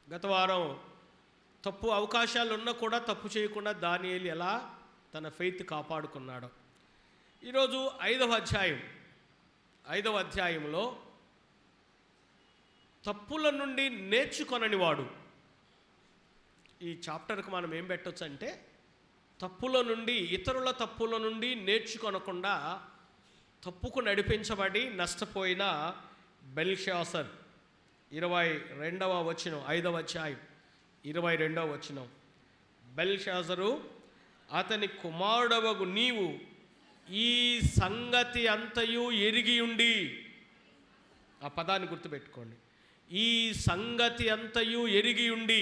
గత వారం తప్పు అవకాశాలు ఉన్నా కూడా తప్పు చేయకుండా దానియేలు ఎలా తన ఫెయిత్ కాపాడుకున్నాడు. ఈరోజు 5వ అధ్యాయంలో తప్పుల నుండి నేర్చుకొనని వాడు. ఈ చాప్టర్కి మనం ఏం పెట్టవచ్చు అంటే, ఇతరుల తప్పుల నుండి నేర్చుకొనకుండా తప్పుకు నడిపించబడి నష్టపోయిన బెల్షాసర్. 22వ వచనం, 5వ అధ్యాయం 22వ వచనం. బెల్షాజరు అతని కుమారుడవగు నీవు ఈ సంగతి అంతయు ఎరిగి ఉండి, ఆ పదాన్ని గుర్తుపెట్టుకోండి, ఈ సంగతి అంతయు ఎరిగి ఉండి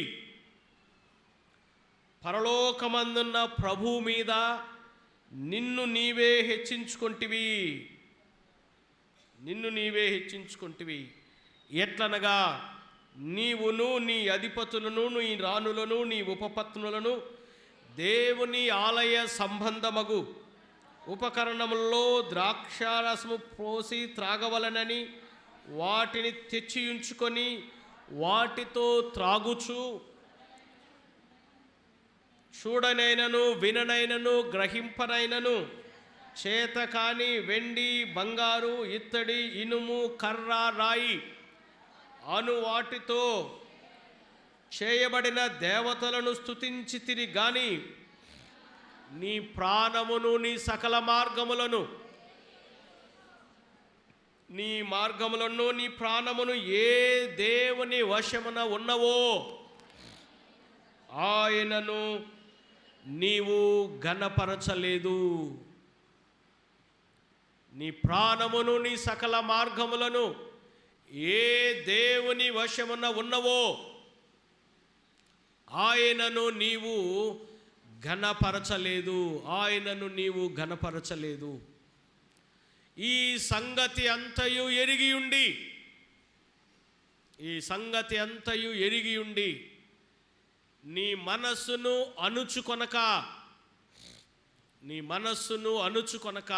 పరలోకమందున్న ప్రభువు మీద నిన్ను నీవే హెచ్చించుకుంటివి. ఎట్లనగా నీవును నీ అధిపతులను నీ రాణులను నీ ఉపపత్నులను దేవుని ఆలయ సంబంధమగు ఉపకరణములలో ద్రాక్షారసము పోసి త్రాగవలనని వాటిని తెచ్చి ఉంచుకొని వాటితో త్రాగుచు చూడనైనను విననైనను గ్రహింపనైనను చేతకాని వెండి బంగారు ఇత్తడి ఇనుము కర్ర రాయి అను వాటితో చేయబడిన దేవతలను స్తుతించితిరి గాని నీ ప్రాణమును నీ సకల మార్గములను నీ ప్రాణమును ఏ దేవుని వశమున ఉన్నవో ఆయనను నీవు ఘనపరచలేదు. నీ ప్రాణమును నీ సకల మార్గములను ఏ దేవుని వశమున ఉన్నవో ఆయనను నీవు ఘనపరచలేదు. ఈ సంగతి అంతయు ఎరిగి ఉండి నీ మనస్సును అణుచుకొనక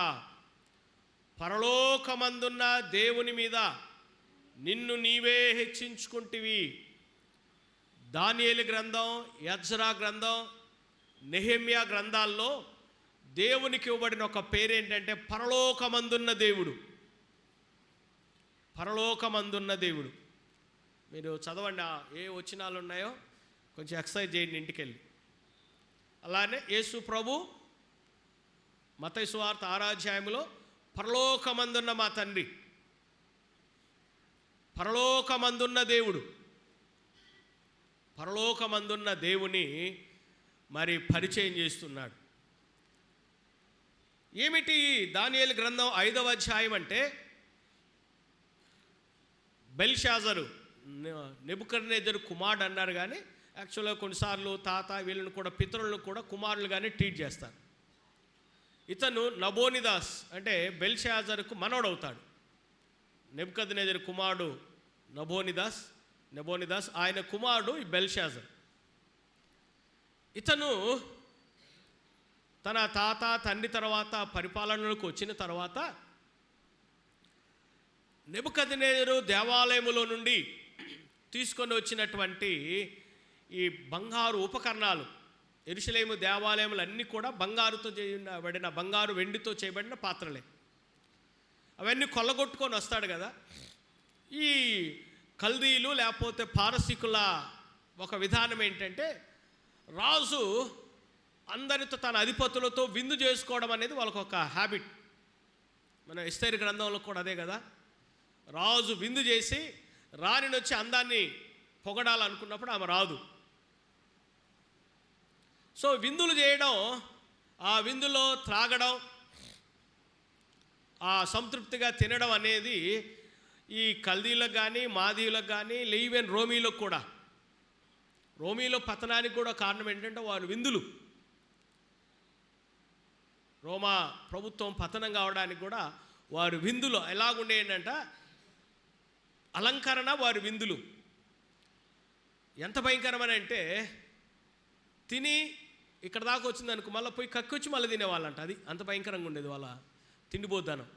పరలోకమందున్న దేవుని మీద నిన్ను నీవే హెచ్చించుకుంటివి. దానియేలు గ్రంథం, ఎజ్రా గ్రంథం, నెహెమ్యా గ్రంథాల్లో దేవునికి ఇవ్వబడిన ఒక పేరేంటంటే పరలోకమందున్న దేవుడు. మీరు చదవండి, ఏ వచనాలు ఉన్నాయో కొంచెం ఎక్సర్సైజ్ చేయండి ఇంటికి వెళ్ళి. అలానే యేసు ప్రభు మత్తయి సువార్త 6వ అధ్యాయంలో పరలోకమందున్న మా తండ్రి, పరలోకమందున్న దేవుని మరి పరిచయం చేస్తున్నాడు. ఏమిటి దానియేలు గ్రంథం 5వ అధ్యాయం అంటే, బెల్షాజరు నెబుకద్నెజరు కుమారుడు అన్నారు, కానీ యాక్చువల్గా కొన్నిసార్లు తాత వీళ్ళని కూడా పితరులను కూడా కుమారులుగానే ట్రీట్ చేస్తారు. ఇతను నబోనిదాస్ అంటే బెల్షాజరుకు మనవడవుతాడు. నెబుకద్నెజరు కుమారుడు నెబోనిదాస్, ఆయన కుమారుడు ఈ బెల్షాజర్. ఇతను తన తాత తండ్రి తర్వాత పరిపాలనలోకి వచ్చిన తర్వాత నెబుకద్నెజరు దేవాలయములో నుండి తీసుకొని వచ్చినటువంటి ఈ బంగారు ఉపకరణాలు, యెరూషలేము దేవాలయములు అన్నీ కూడా బంగారు వెండితో చేయబడిన పాత్రలే. అవన్నీ కొల్లగొట్టుకొని వస్తాడు కదా. ఈ కల్దీలు లేకపోతే పారసీకుల ఒక విధానం ఏంటంటే, రాజు అందరితో తన అధిపతులతో విందు చేసుకోవడం అనేది వాళ్ళకు ఒక హ్యాబిట్. మన ఎస్తేరు గ్రంథంలో కూడా అదే కదా. రాజు విందు చేసి రాణిని వచ్చి అందాన్ని పొగడాలనుకున్నప్పుడు ఆమె రాదు. సో విందులు చేయడం, ఆ విందులో త్రాగడం, ఆ సంతృప్తిగా తినడం అనేది ఈ కల్దీలకు కానీ మాదీయులకు కానీ ఈవెన్ రోమీలకు కూడా, రోమీలో పతనానికి కూడా కారణం ఏంటంటే వారు విందులు. రోమా ప్రభుత్వం పతనం కావడానికి కూడా వారు విందులు ఎలాగుండేయంట, అలంకరణ వారి విందులు. ఎంత భయంకరమని అంటే, తిని ఇక్కడ దాకా వచ్చింది అనుకో, మళ్ళీ పోయి కక్కొచ్చి మళ్ళీ తినేవాళ్ళంట. అది అంత భయంకరంగా ఉండేది వాళ్ళ తిండిపోద్దానం.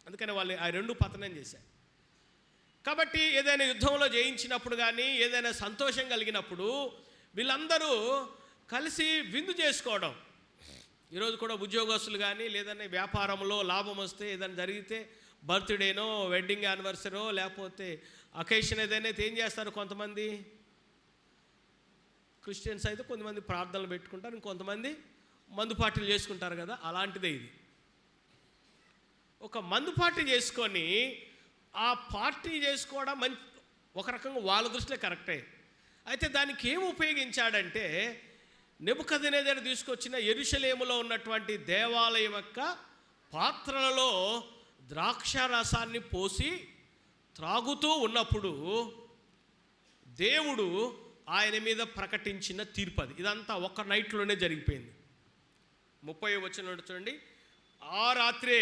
అందుకని వాళ్ళు ఆ రెండు పతనం చేశారు. కాబట్టి ఏదైనా యుద్ధంలో జయించినప్పుడు కానీ ఏదైనా సంతోషం కలిగినప్పుడు వీళ్ళందరూ కలిసి విందు చేసుకోవడం. ఈరోజు కూడా ఉద్యోగస్తులు కానీ లేదంటే వ్యాపారంలో లాభం వస్తే ఏదైనా జరిగితే బర్త్డేనో వెడ్డింగ్ యానివర్సరీనో లేకపోతే అకేషన్ ఏదైనా అయితే ఏం చేస్తారు, కొంతమంది క్రిస్టియన్స్ అయితే కొంతమంది ప్రార్థనలు పెట్టుకుంటారు, ఇంకొంతమంది మందు పార్టీలు చేసుకుంటారు కదా, అలాంటిదే ఇది. ఒక మందు పార్టీ చేసుకొని ఆ పార్టీ చేసుకోవడం మంచి, ఒక రకంగా వాళ్ళ దృష్టిలో కరెక్టే. అయితే దానికి ఏం ఉపయోగించాడంటే నెబుకద్నెజరు తీసుకొచ్చిన యెరూషలేములో ఉన్నటువంటి దేవాలయం యొక్క పాత్రలలో ద్రాక్ష రసాన్ని పోసి త్రాగుతూ ఉన్నప్పుడు దేవుడు ఆయన మీద ప్రకటించిన తీర్పు అది. ఇదంతా ఒక్క నైట్లోనే జరిగిపోయింది. 30వ వచనం చూడండి. ఆ రాత్రే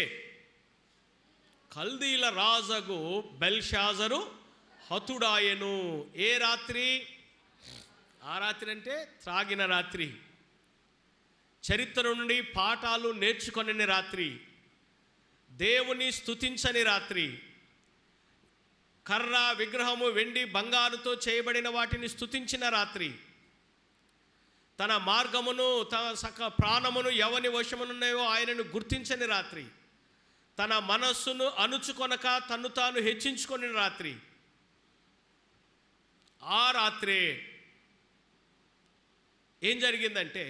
కల్దీల రాజగు బెల్షాజరు హతుడాయెను. ఏ రాత్రి? ఆ రాత్రి అంటే త్రాగిన రాత్రి, చరిత్ర నుండి పాఠాలు నేర్చుకొనని రాత్రి, దేవుని స్తుతించని రాత్రి, కర్ర విగ్రహము వెండి బంగారుతో చేయబడిన వాటిని స్తుతించిన రాత్రి, తన మార్గమును తన ప్రాణమును ఎవని వశమునున్నాయో ఆయనను గుర్తించని రాత్రి, తన మనస్సును అణుచుకొనక తన్ను తాను హెచ్చించుకొని రాత్రి. ఆ రాత్రే ఏం జరిగిందంటే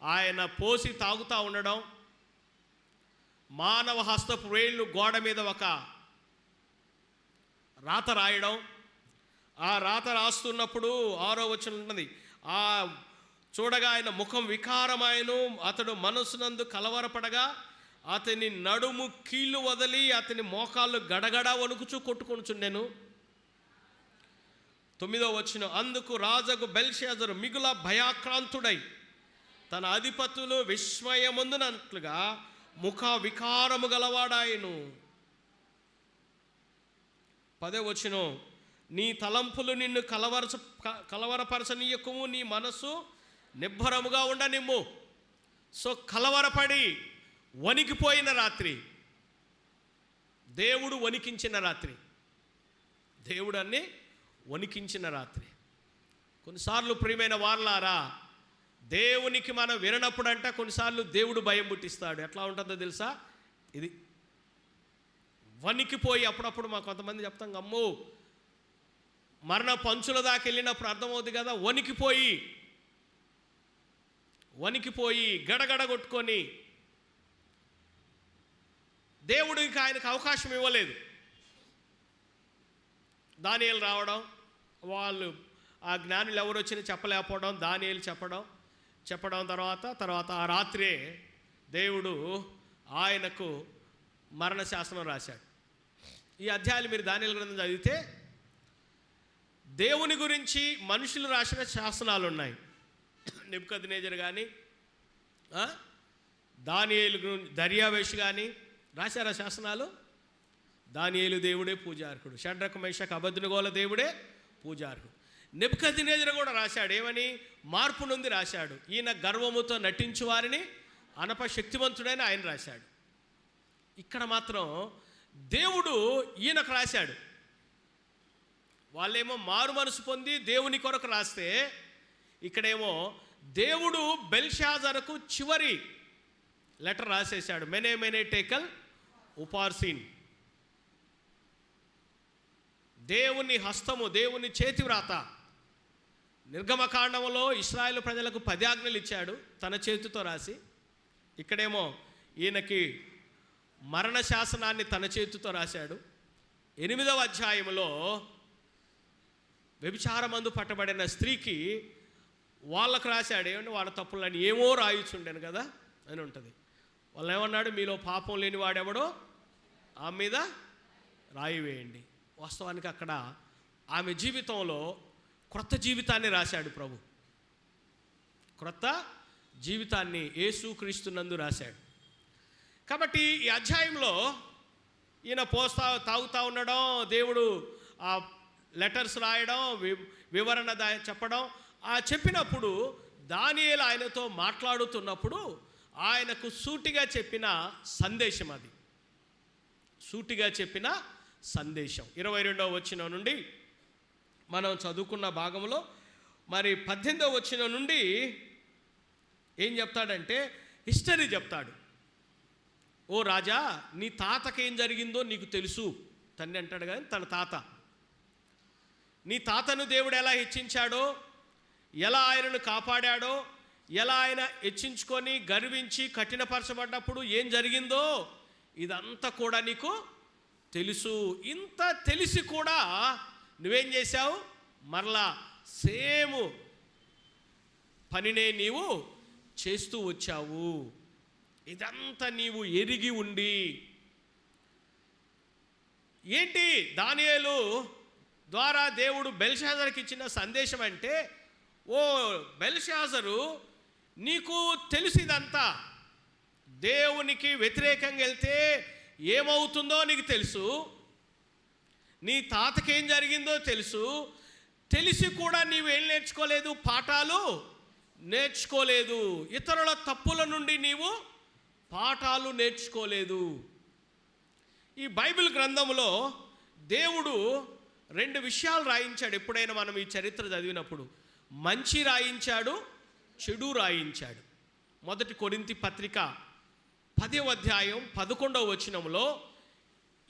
ఆయన పోసి తాగుతూ ఉండడం, మానవ హస్తపు వేళ్ళు గోడ మీద ఒక రాత రాయడం. ఆ రాత రాస్తున్నప్పుడు 6వ వచనం ఉన్నది, ఆ చూడగా ఆయన ముఖం వికారమాయను, అతడు మనస్సునందు కలవరపడగా అతని నడుము కీళ్ళు వదిలి అతని మోకాళ్ళు గడగడ వణుకుచూ కొట్టుకొనుచుండెను. 9వ వచనం, అందుకు రాజగు బెల్షాజరు మిగుల భయాక్రాంతుడై తన అధిపతులు విస్మయముందునట్లుగా ముఖ వికారము గలవాడాయను. 10వ వచనం, నీ తలంపులు నిన్ను కలవరపరచనీయకుము, నీ మనసు నిబ్బరముగా ఉండనిమ్ము. సో కలవరపడి వణికిపోయిన రాత్రి, దేవుడు వణికించిన రాత్రి, దేవుడు అన్ని వణికించిన రాత్రి. కొన్నిసార్లు ప్రియమైన వారలారా, దేవునికి మనం విననప్పుడు అంట కొన్నిసార్లు దేవుడు భయం పుట్టిస్తాడు. ఎట్లా ఉంటుందో తెలుసా? ఇది వణికిపోయి అప్పుడప్పుడు మా కొంతమంది చెప్తాం, అమ్మో మరణ పంచుల దాకా వెళ్ళినప్పుడు అర్థమవుతుంది కదా, వణికిపోయి గడగడ కొట్టుకొని దేవుడు ఇంకా ఆయనకు అవకాశం ఇవ్వలేదు. దానియేలు రావడం, వాళ్ళు ఆ జ్ఞానులు ఎవరు వచ్చినా చెప్పలేకపోవడం, దానియేలు చెప్పడం తర్వాత ఆ రాత్రే దేవుడు ఆయనకు మరణశాసనం రాశాడు. ఈ అధ్యాయాలు మీరు దానియేలు గ్రంథం చదివితే దేవుని గురించి మనుషులు రాసిన శాసనాలు ఉన్నాయి. నెబుకద్నెజరు కానీ దానియేలు దర్యావేషు కానీ రాశారా శాసనాలు? దానియేలు దేవుడే పూజార్హుడు, షడ్రకు మేషకు అబేద్నెగోల దేవుడే పూజార్హుడు. నెబుకద్నెజరు కూడా రాశాడు. ఏమని? మార్పు నుండి రాశాడు. ఈయన గర్వముతో నటించు వారిని అనప శక్తివంతుడని ఆయన రాశాడు. ఇక్కడ మాత్రం దేవుడు ఈయనకు రాశాడు. వాళ్ళేమో మారు మనసు పొంది దేవుని కొరకు రాస్తే, ఇక్కడేమో దేవుడు బెల్షాజరుకు చివరి లెటర్ రాసేశాడు. మెనే టేకల్ ఉపార్సిన్. దేవుని హస్తము, దేవుని చేతి వ్రాత. నిర్గమకాండంలో ఇశ్రాయేలు ప్రజలకు 10 ఆజ్ఞలు ఇచ్చాడు తన చేతితో రాసి. ఇక్కడేమో ఈయనకి మరణ శాసనాన్ని తన చేతితో రాశాడు. 8వ అధ్యాయంలో వ్యభిచారమందు పట్టబడిన స్త్రీకి వాళ్ళకు రాశాడు. ఏమంటే వాళ్ళ తప్పులని ఏమో రాయిచుండాను కదా అని ఉంటుంది. వాళ్ళు ఏమన్నాడు? మీలో పాపం లేని వాడెవడో ఆమె మీద రాయి వేయండి. వాస్తవానికి అక్కడ ఆమె జీవితంలో క్రొత్త జీవితాన్ని రాశాడు ప్రభు. క్రొత్త జీవితాన్ని యేసుక్రీస్తునందు రాశాడు. కాబట్టి ఈ అధ్యాయంలో ఈయన తాగుతూ ఉండడం, దేవుడు ఆ లెటర్స్ రాయడం, వివరణ చెప్పడం, ఆ చెప్పినప్పుడు దానియేలు ఆయనతో మాట్లాడుతున్నప్పుడు ఆయనకు సూటిగా చెప్పిన సందేశం అది. సూటిగా చెప్పిన సందేశం. 22వ వచనం నుండి మనం చదువుకున్న భాగంలో మరి 18వ వచనం నుండి ఏం చెప్తాడంటే హిస్టరీ చెప్తాడు. ఓ రాజా, నీ తాతకి ఏం జరిగిందో నీకు తెలుసు. తండ్రి అంటాడు కానీ తన తాత, నీ తాతను దేవుడు ఎలా హెచ్చించాడో, ఎలా ఆయనను కాపాడాడో, ఎలా ఆయన హెచ్చించుకొని గర్వించి కఠినపరచబడ్డప్పుడు ఏం జరిగిందో ఇదంతా కూడా నీకు తెలుసు. ఇంత తెలిసి కూడా నువ్వేం చేశావు? మరలా సేమ్ పనినే నీవు చేస్తూ వచ్చావు. ఇదంతా నీవు ఎరిగి ఉండి ఏంటి దానియేలు ద్వారా దేవుడు బెల్షాజర్కి ఇచ్చిన సందేశం అంటే, ఓ బెల్షాజరు, నీకు తెలుసు ఇదంతా. దేవునికి వ్యతిరేకంగా వెళ్తే ఏమవుతుందో నీకు తెలుసు, నీ తాతకేం జరిగిందో తెలుసు. తెలిసి కూడా నీవేం నేర్చుకోలేదు, పాఠాలు నేర్చుకోలేదు. ఇతరుల తప్పుల నుండి నీవు పాఠాలు నేర్చుకోలేదు. ఈ బైబిల్ గ్రంథంలో దేవుడు 2 విషయాలు రాయించాడు. ఎప్పుడైనా మనం ఈ చరిత్ర చదివినప్పుడు మంచి రాయించాడు, చెడు రాయించాడు. 1 కొరింథీ పత్రిక 10వ అధ్యాయం 11వ వచనంలో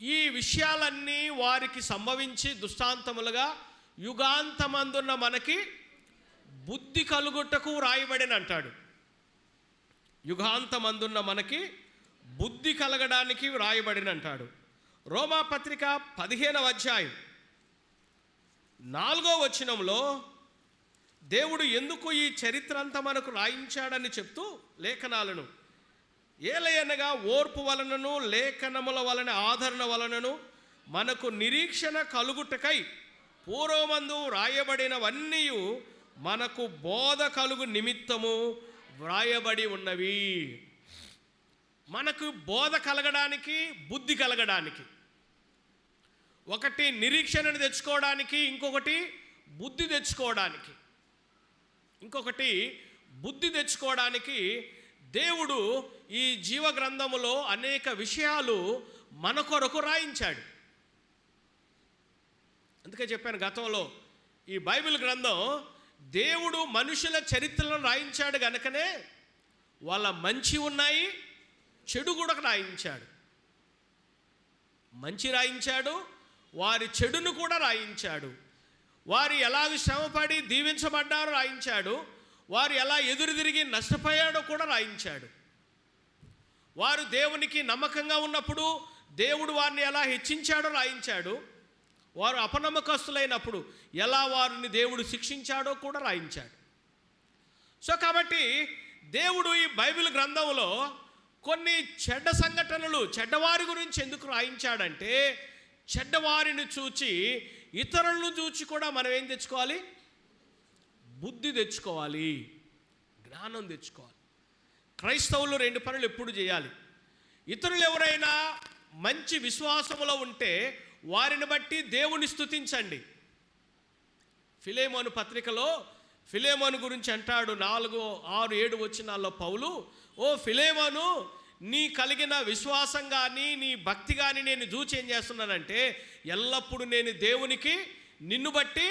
ఈ విషయాలన్నీ వారికి సంభవించి దృష్టాంతములుగా యుగాంతమందున్న మనకి బుద్ధి కలుగుటకు రాయబడిన అంటాడు. యుగాంతమందున్న మనకి బుద్ధి కలగడానికి రాయబడిన అంటాడు. రోమా పత్రిక 15వ అధ్యాయం 4వ వచనంలో దేవుడు ఎందుకు ఈ చరిత్ర అంతా మనకు రాయించాడని చెప్తూ లేఖనాలను, ఏలయనగా ఓర్పు వలనను లేఖనముల వలన ఆదరణ వలనను మనకు నిరీక్షణ కలుగుటకై పూర్వమందు వ్రాయబడినవన్నీ మనకు బోధ కలుగు నిమిత్తము వ్రాయబడి ఉన్నవి. మనకు బోధ కలగడానికి, బుద్ధి కలగడానికి, ఒకటి నిరీక్షణను తెచ్చుకోవడానికి, ఇంకొకటి బుద్ధి తెచ్చుకోవడానికి దేవుడు ఈ జీవ గ్రంథములో అనేక విషయాలు మన కొరకు రాయించాడు. అందుకే చెప్పాను గతంలో, ఈ బైబిల్ గ్రంథం దేవుడు మనుషుల చరిత్రలను రాయించాడు గనుకనే వాళ్ళ మంచి ఉన్నాయి, చెడు కూడా రాయించాడు. మంచి రాయించాడు, వారి చెడును కూడా రాయించాడు. వారు ఎలాగ శ్రమపడి దీవించబడ్డారో రాయించాడు, వారు ఎలా ఎదురు తిరిగి నష్టపోయాడో కూడా రాయించాడు. వారు దేవునికి నమ్మకంగా ఉన్నప్పుడు దేవుడు వారిని ఎలా హెచ్చించాడో రాయించాడు. వారు అపనమ్మకస్తులైనప్పుడు ఎలా వారిని దేవుడు శిక్షించాడో కూడా రాయించాడు. సో కాబట్టి దేవుడు ఈ బైబిల్ గ్రంథంలో కొన్ని చెడ్డ సంఘటనలు, చెడ్డవారి గురించి ఎందుకు రాయించాడంటే, చెడ్డవారిని చూచి ఇతరులను చూచి కూడా మనం ఏం తెచ్చుకోవాలి? బుద్ధి తెచ్చుకోవాలి, జ్ఞానం తెచ్చుకోవాలి. క్రైస్తవులు 2 పనులు ఎప్పుడు చేయాలి. ఇతరులు ఎవరైనా మంచి విశ్వాసములో ఉంటే వారిని బట్టి దేవుని స్తుతించండి. ఫిలేమోను పత్రికలో ఫిలేమోను గురించి అంటాడు 4, 6, 7 వచనాల్లో పౌలు, ఓ ఫిలేమోను, నీ కలిగిన విశ్వాసం కానీ నీ భక్తి కానీ నేను చూచి ఏం చేస్తున్నానంటే, ఎల్లప్పుడూ నేను దేవునికి నిన్ను బట్టి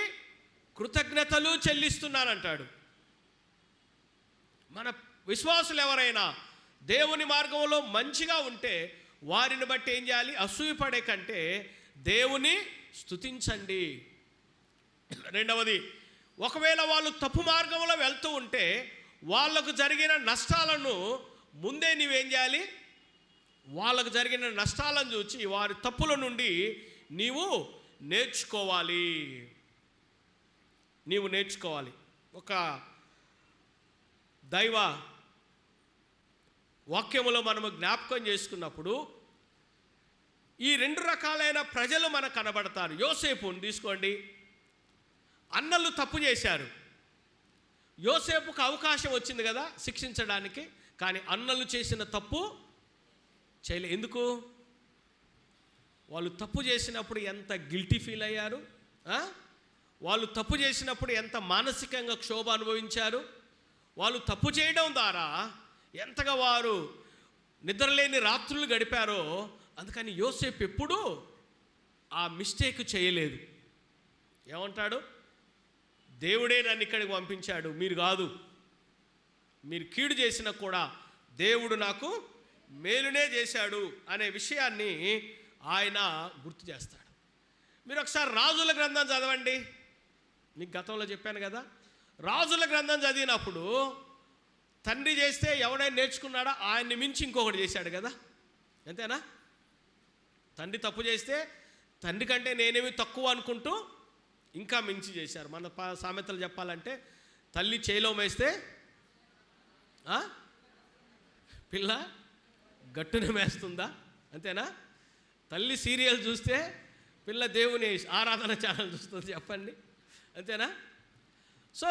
కృతజ్ఞతలు చెల్లిస్తున్నానంటాడు. మన విశ్వాసులు ఎవరైనా దేవుని మార్గంలో మంచిగా ఉంటే వారిని బట్టి ఏం చేయాలి? అసూయపడే కంటే దేవుని స్తుతించండి. రెండవది, ఒకవేళ వాళ్ళు తప్పు మార్గంలో వెళ్తూ ఉంటే వాళ్ళకు జరిగిన నష్టాలను ముందే నీవేం చేయాలి? వాళ్ళకు జరిగిన నష్టాలను చూసి వారి తప్పుల నుండి నీవు నేర్చుకోవాలి. ఒక దైవ వాక్యములో మనము జ్ఞాపకం చేసుకున్నప్పుడు ఈ 2 రకాలైన ప్రజలు మనకు కనబడతారు. యోసేపుని తీసుకోండి. అన్నలు తప్పు చేశారు. యోసేపుకు అవకాశం వచ్చింది కదా శిక్షించడానికి, కానీ అన్నలు చేసిన తప్పు చేయలే. ఎందుకు? వాళ్ళు తప్పు చేసినప్పుడు ఎంత గిల్టీ ఫీల్ అయ్యారు, వాళ్ళు తప్పు చేసినప్పుడు ఎంత మానసికంగా క్షోభ అనుభవించారు, వాళ్ళు తప్పు చేయడం ద్వారా ఎంతగా వారు నిద్రలేని రాత్రులు గడిపారో. అందుకని యోసేపు ఎప్పుడూ ఆ మిస్టేక్ చేయలేదు. ఏమంటాడు? దేవుడే నన్ను ఇక్కడికి పంపించాడు, మీరు కాదు. మీరు కీడు చేసినా కూడా దేవుడు నాకు మేలునే చేశాడు అనే విషయాన్ని ఆయన గుర్తు చేస్తాడు. మీరు ఒకసారి రాజుల గ్రంథం చదవండి. మీకు గతంలో చెప్పాను కదా, రాజుల గ్రంథం చదివినప్పుడు తండ్రి చేస్తే ఎవడైనా నేర్చుకున్నాడా? ఆయన్ని మించి ఇంకొకటి చేశాడు కదా, అంతేనా? తండ్రి తప్పు చేస్తే తండ్రి కంటే నేనేమి తక్కువ అనుకుంటూ ఇంకా మించి చేశారు. మన సామెతలు చెప్పాలంటే, తల్లి చేలో మేస్తే పిల్ల గట్టున మేస్తుందా, అంతేనా? తల్లి సీరియల్ చూస్తే పిల్ల దేవుని ఆరాధన ఛానల్ చూస్తుంది, చెప్పండి, అంతేనా? సో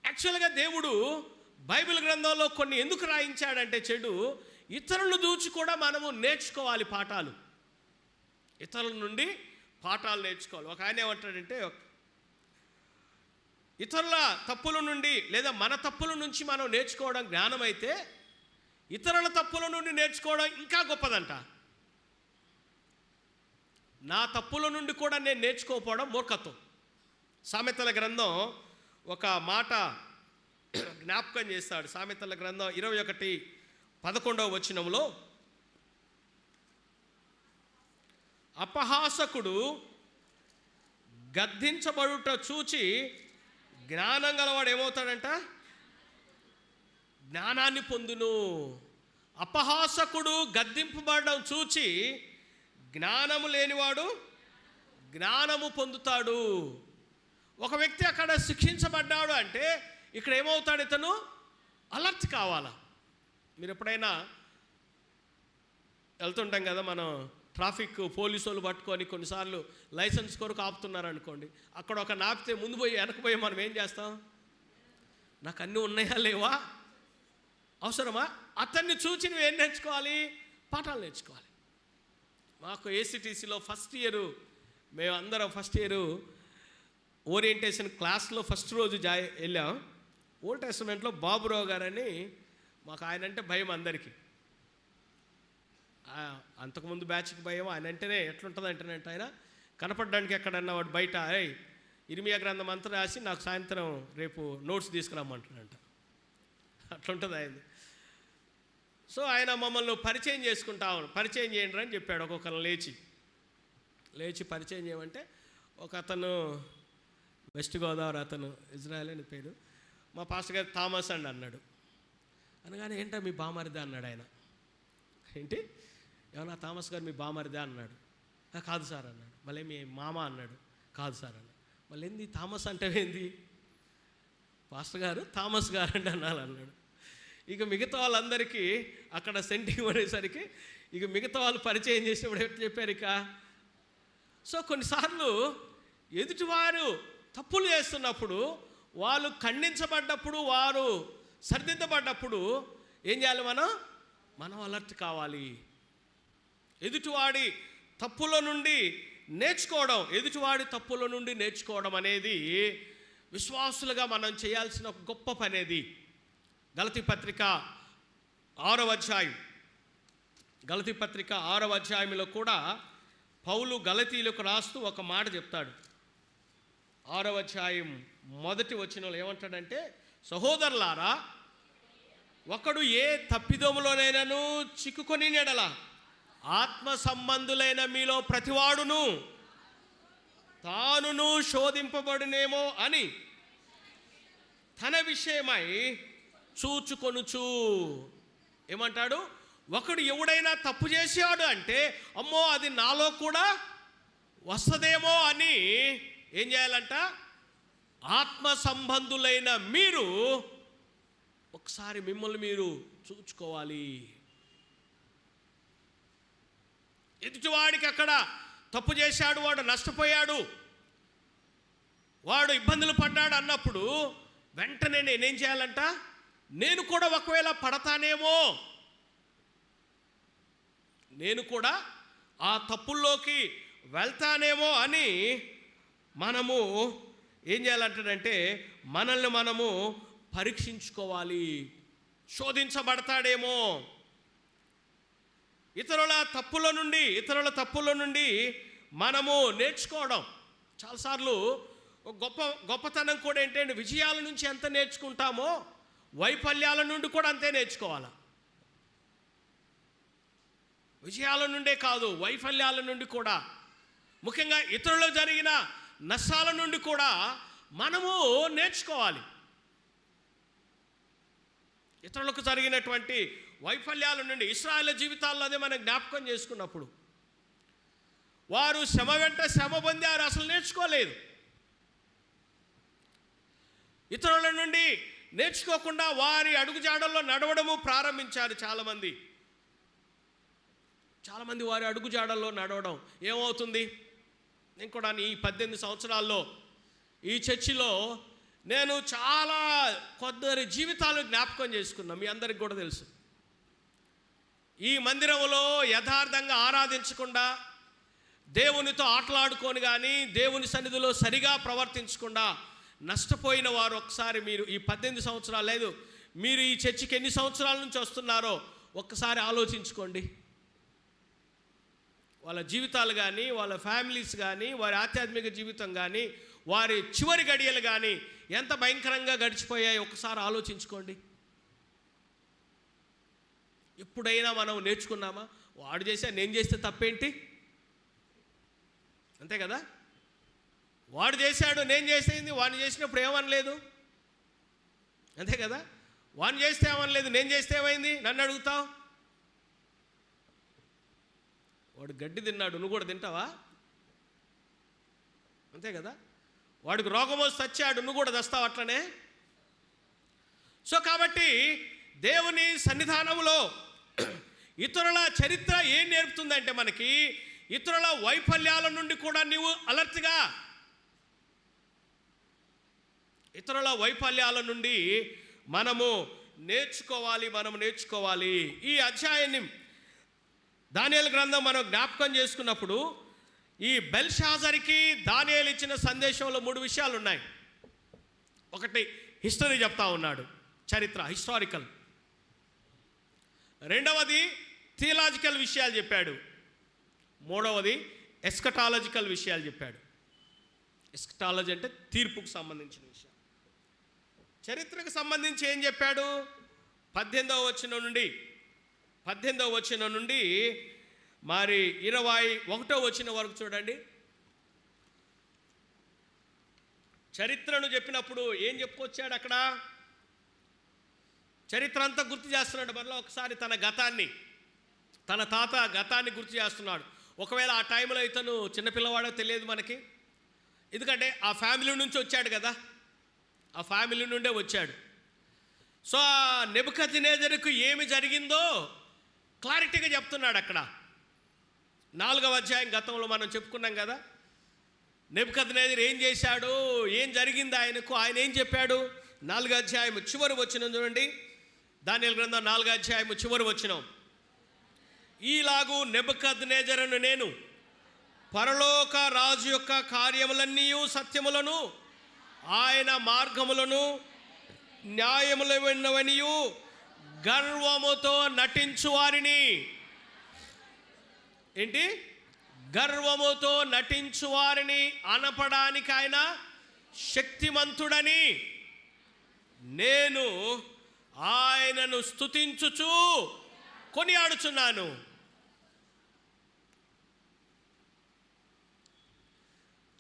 యాక్చువల్గా దేవుడు బైబిల్ గ్రంథంలో కొన్ని ఎందుకు రాయించాడంటే, చెడు ఇతరులను చూచి కూడా మనము నేర్చుకోవాలి పాఠాలు, ఇతరుల నుండి పాఠాలు నేర్చుకోవాలి. ఒక ఆయన ఏమంటాడంటే, ఇతరుల తప్పుల నుండి లేదా మన తప్పుల నుంచి మనం నేర్చుకోవడం జ్ఞానం అయితే, ఇతరుల తప్పుల నుండి నేర్చుకోవడం ఇంకా గొప్పదంట. నా తప్పుల నుండి కూడా నేను నేర్చుకోకపోవడం మూర్ఖత్వం. సామెతల గ్రంథం ఒక మాట జ్ఞాపకం చేస్తాడు. సామెతల గ్రంథం 21:11 అపహాసకుడు గద్దించబడుట చూచి జ్ఞానం గలవాడు ఏమవుతాడంట? జ్ఞానాన్ని పొందును. అపహాసకుడు గద్దింపబడడం చూచి జ్ఞానము లేనివాడు జ్ఞానము పొందుతాడు. ఒక వ్యక్తి అక్కడ శిక్షించబడ్డాడు అంటే ఇక్కడ ఏమవుతాడు? ఇతను అలర్ట్ కావాలా. మీరు ఎప్పుడైనా వెళ్తుంటాం కదా, మనం ట్రాఫిక్ పోలీసు వాళ్ళు పట్టుకొని కొన్నిసార్లు లైసెన్స్ కొరకు ఆపుతున్నారు అనుకోండి, అక్కడ ఒక నాపితే ముందు పోయి వెనకపోయి మనం ఏం చేస్తాం? నాకు అన్నీ ఉన్నాయా లేవా, అవసరమా? అతన్ని చూచి నువ్వు ఏం నేర్చుకోవాలి? పాఠాలు నేర్చుకోవాలి. మాకు ఏసీటీసీలో ఫస్ట్ ఇయర్ మేమందరం ఫస్ట్ ఇయర్ ఓరియంటేషన్ క్లాస్లో ఫస్ట్ రోజు వెళ్ళాం. ఓల్డ్ టెస్టమెంట్లో బాబురావు గారని, మాకు ఆయన అంటే భయం అందరికీ. అంతకుముందు బ్యాచ్కి భయం. ఆయన అంటేనే ఎట్లుంటుంది అంటేనంటే, ఆయన కనపడడానికి ఎక్కడన్నా వాడు బయట ఇర్మియా గ్రంథం అంతా రాసి నాకు సాయంత్రం రేపు నోట్స్ తీసుకురమ్మంటాడంట, అట్లుంటుంది ఆయన. సో ఆయన మమ్మల్ని పరిచయం పరిచయం చేయండి అని చెప్పాడు. ఒక్కొక్కరు లేచి పరిచయం చేయమంటే, ఒక అతను వెస్ట్ గోదావరి, అతను ఇజ్రాయెల్ అని పేరు, మా పాస్టర్ గారు థామస్ అండి అన్నాడు. అనగానే ఏంటో మీ బామరిదా అన్నాడు ఆయన. ఏంటి, ఏమన్నా థామస్ గారు మీ బామరిదా అన్నాడు. కాదు సార్ అన్నాడు. మళ్ళీ మీ మామ అన్నాడు. కాదు సార్ అన్నాడు. మళ్ళీ ఏంది థామస్ అంటే ఏంది? పాస్టర్ గారు థామస్ గారు అంటే అన్నాడు. ఇక మిగతా వాళ్ళందరికీ అక్కడ సెంటింగ్ పడేసరికి ఇక మిగతా వాళ్ళు పరిచయం చేసినప్పుడు ఎట్లా చెప్పారు ఇక. సో కొన్నిసార్లు ఎదుటివారు తప్పులు చేస్తున్నప్పుడు, వాళ్ళు ఖండించబడ్డప్పుడు, వారు సరిదిద్దబడ్డప్పుడు ఏం చేయాలి? మనం అలర్ట్ కావాలి. ఎదుటివాడి తప్పుల నుండి నేర్చుకోవడం అనేది విశ్వాసులుగా మనం చేయాల్సిన గొప్ప పనేది. గలతీ పత్రిక 6వ అధ్యాయంలో కూడా పౌలు గలతీలకు రాస్తూ ఒక మాట చెప్తాడు. 6వ అధ్యాయం 1వ వచనంలో ఏమంటాడంటే, సహోదరులారా, ఒకడు ఏ తప్పిదములోనైనాను చిక్కుకొని నెడల ఆత్మ సంబంధులైన మీలో ప్రతివాడును తానును శోధింపబడునేమో అని తన విషయమై చూచుకొనుచు. ఏమంటాడు? ఒకడు ఎవడైనా తప్పు చేశాడు అంటే, అమ్మో అది నాలో కూడా వస్తుందేమో అని ఏం చేయాలంట? ఆత్మ సంబంధులైన మీరు ఒకసారి మిమ్మల్ని మీరు చూచుకోవాలి. ఎదుటివాడికి అక్కడ తప్పు చేశాడు, వాడు నష్టపోయాడు, వాడు ఇబ్బందులు పడ్డాడు అన్నప్పుడు వెంటనే నేనేం చేయాలంట? నేను కూడా ఒకవేళ పడతానేమో, నేను కూడా ఆ తప్పుల్లోకి వెళ్తానేమో అని మనము ఏం చేయాలంటాడంటే, మనల్ని మనము పరీక్షించుకోవాలి. శోధించబడతాడేమో, ఇతరుల తప్పుల నుండి మనము నేర్చుకోవడం. చాలాసార్లు గొప్పతనం కూడా ఏంటంటే విజయాల నుంచి ఎంత నేర్చుకుంటామో వైఫల్యాల నుండి కూడా అంతే నేర్చుకోవాలి. విజయాల నుండే కాదు, వైఫల్యాల నుండి కూడా, ముఖ్యంగా ఇతరులకు జరిగిన నష్టాల నుండి కూడా మనము నేర్చుకోవాలి. ఇతరులకు జరిగినటువంటి వైఫల్యాల నుండి ఇశ్రాయేలు జీవితాల్లో అదే మనం జ్ఞాపకం చేసుకున్నప్పుడు వారు శ్రమ వెంట శ్రమ పొందారు, అసలు నేర్చుకోలేదు. ఇతరుల నుండి నేర్చుకోకుండా వారి అడుగుజాడల్లో నడవడము ప్రారంభించారు చాలామంది వారి అడుగుజాడల్లో నడవడం. ఏమవుతుంది? నేను కూడా ఈ 18 సంవత్సరాల్లో ఈ చర్చిలో నేను చాలా కొందరి జీవితాలు జ్ఞాపకం చేసుకున్నాను. మీ అందరికి కూడా తెలుసు. ఈ మందిరంలో యథార్థంగా ఆరాధించకుండా, దేవునితో ఆటలాడుకొని కానీ దేవుని సన్నిధిలో సరిగా ప్రవర్తించకుండా నష్టపోయిన వారు ఒక్కసారి మీరు ఈ 18 సంవత్సరాలు లేదు, మీరు ఈ చర్చికి ఎన్ని సంవత్సరాల నుంచి వస్తున్నారో ఒక్కసారి ఆలోచించుకోండి. వాళ్ళ జీవితాలు కానీ, వాళ్ళ ఫ్యామిలీస్ కానీ, వారి ఆధ్యాత్మిక జీవితం కానీ, వారి చివరి గడియలు కానీ ఎంత భయంకరంగా గడిచిపోయాయి ఒక్కసారి ఆలోచించుకోండి. ఎప్పుడైనా మనం నేర్చుకున్నామా? వాడు చేసా నేను చేస్తే తప్పేంటి? అంతే కదా. వాడు చేశాడు నేను చేసేది, వాడిని చేసినప్పుడు ఏమనలేదు, అంతే కదా. వాడిని చేస్తే ఏమనలేదు, నేను చేస్తే ఏమైంది నన్ను అడుగుతావు. వాడు గడ్డి తిన్నాడు, నువ్వు కూడా తింటావా? అంతే కదా. వాడికి రోగం వస్తే చచ్చాడు, నువ్వు కూడా దస్తావు అట్లనే. సో కాబట్టి దేవుని సన్నిధానంలో ఇతరుల చరిత్ర ఏం నేర్పుతుందంటే మనకి ఇతరుల వైఫల్యాల నుండి కూడా నీవు అలర్ట్గా, ఇతరుల వైఫల్యాల నుండి మనము నేర్చుకోవాలి. ఈ అధ్యాయాన్ని దానియేలు గ్రంథం మనం జ్ఞాపకం చేసుకున్నప్పుడు ఈ బెల్షాజర్కి దానియేలు ఇచ్చిన సందేశంలో 3 విషయాలు ఉన్నాయి. ఒకటి హిస్టరీ చెప్తా ఉన్నాడు, చరిత్ర, హిస్టారికల్. రెండవది థియలాజికల్ విషయాలు చెప్పాడు. మూడవది ఎస్కటాలజికల్ విషయాలు చెప్పాడు. ఎస్కటాలజీ అంటే తీర్పుకు సంబంధించిన విషయం. చరిత్రకు సంబంధించి ఏం చెప్పాడు? 18వ వచనం నుండి మరి 21వ వచనం వరకు చూడండి. చరిత్రను చెప్పినప్పుడు ఏం చెప్పుకొచ్చాడు అక్కడ? చరిత్ర అంతా గుర్తు చేస్తున్నాడు. మరలా ఒకసారి తన గతాన్ని, తన తాత గతాన్ని గుర్తు చేస్తున్నాడు. ఒకవేళ ఆ టైంలో ఇతను చిన్నపిల్లవాడో తెలియదు మనకి, ఎందుకంటే ఆ ఫ్యామిలీ నుంచి వచ్చాడు కదా, ఆ ఫ్యామిలీ నుండే వచ్చాడు. సో ఆ నెబుకద్నెజరుకు ఏమి జరిగిందో క్లారిటీగా చెప్తున్నాడు అక్కడ. 4వ అధ్యాయం గతంలో మనం చెప్పుకున్నాం కదా. నెబుకద్నెజరు ఏం చేశాడు, ఏం జరిగింది ఆయనకు, ఆయన ఏం చెప్పాడు? 4వ అధ్యాయం చివరి వచనం చూడండి. దానియేలు గ్రంథం 4వ అధ్యాయం చివరి వచనం. ఈలాగు నెబుకద్నెజరును నేను పరలోక రాజు యొక్క కార్యములన్నీ సత్యములను, ఆయన మార్గములను న్యాయములవనియు గర్వముతో నటించు వారిని, ఏంటి? గర్వముతో నటించు వారిని అనపడానికి ఆయన శక్తిమంతుడని నేను ఆయనను స్తుతించుచు కొనియాడుచున్నాను.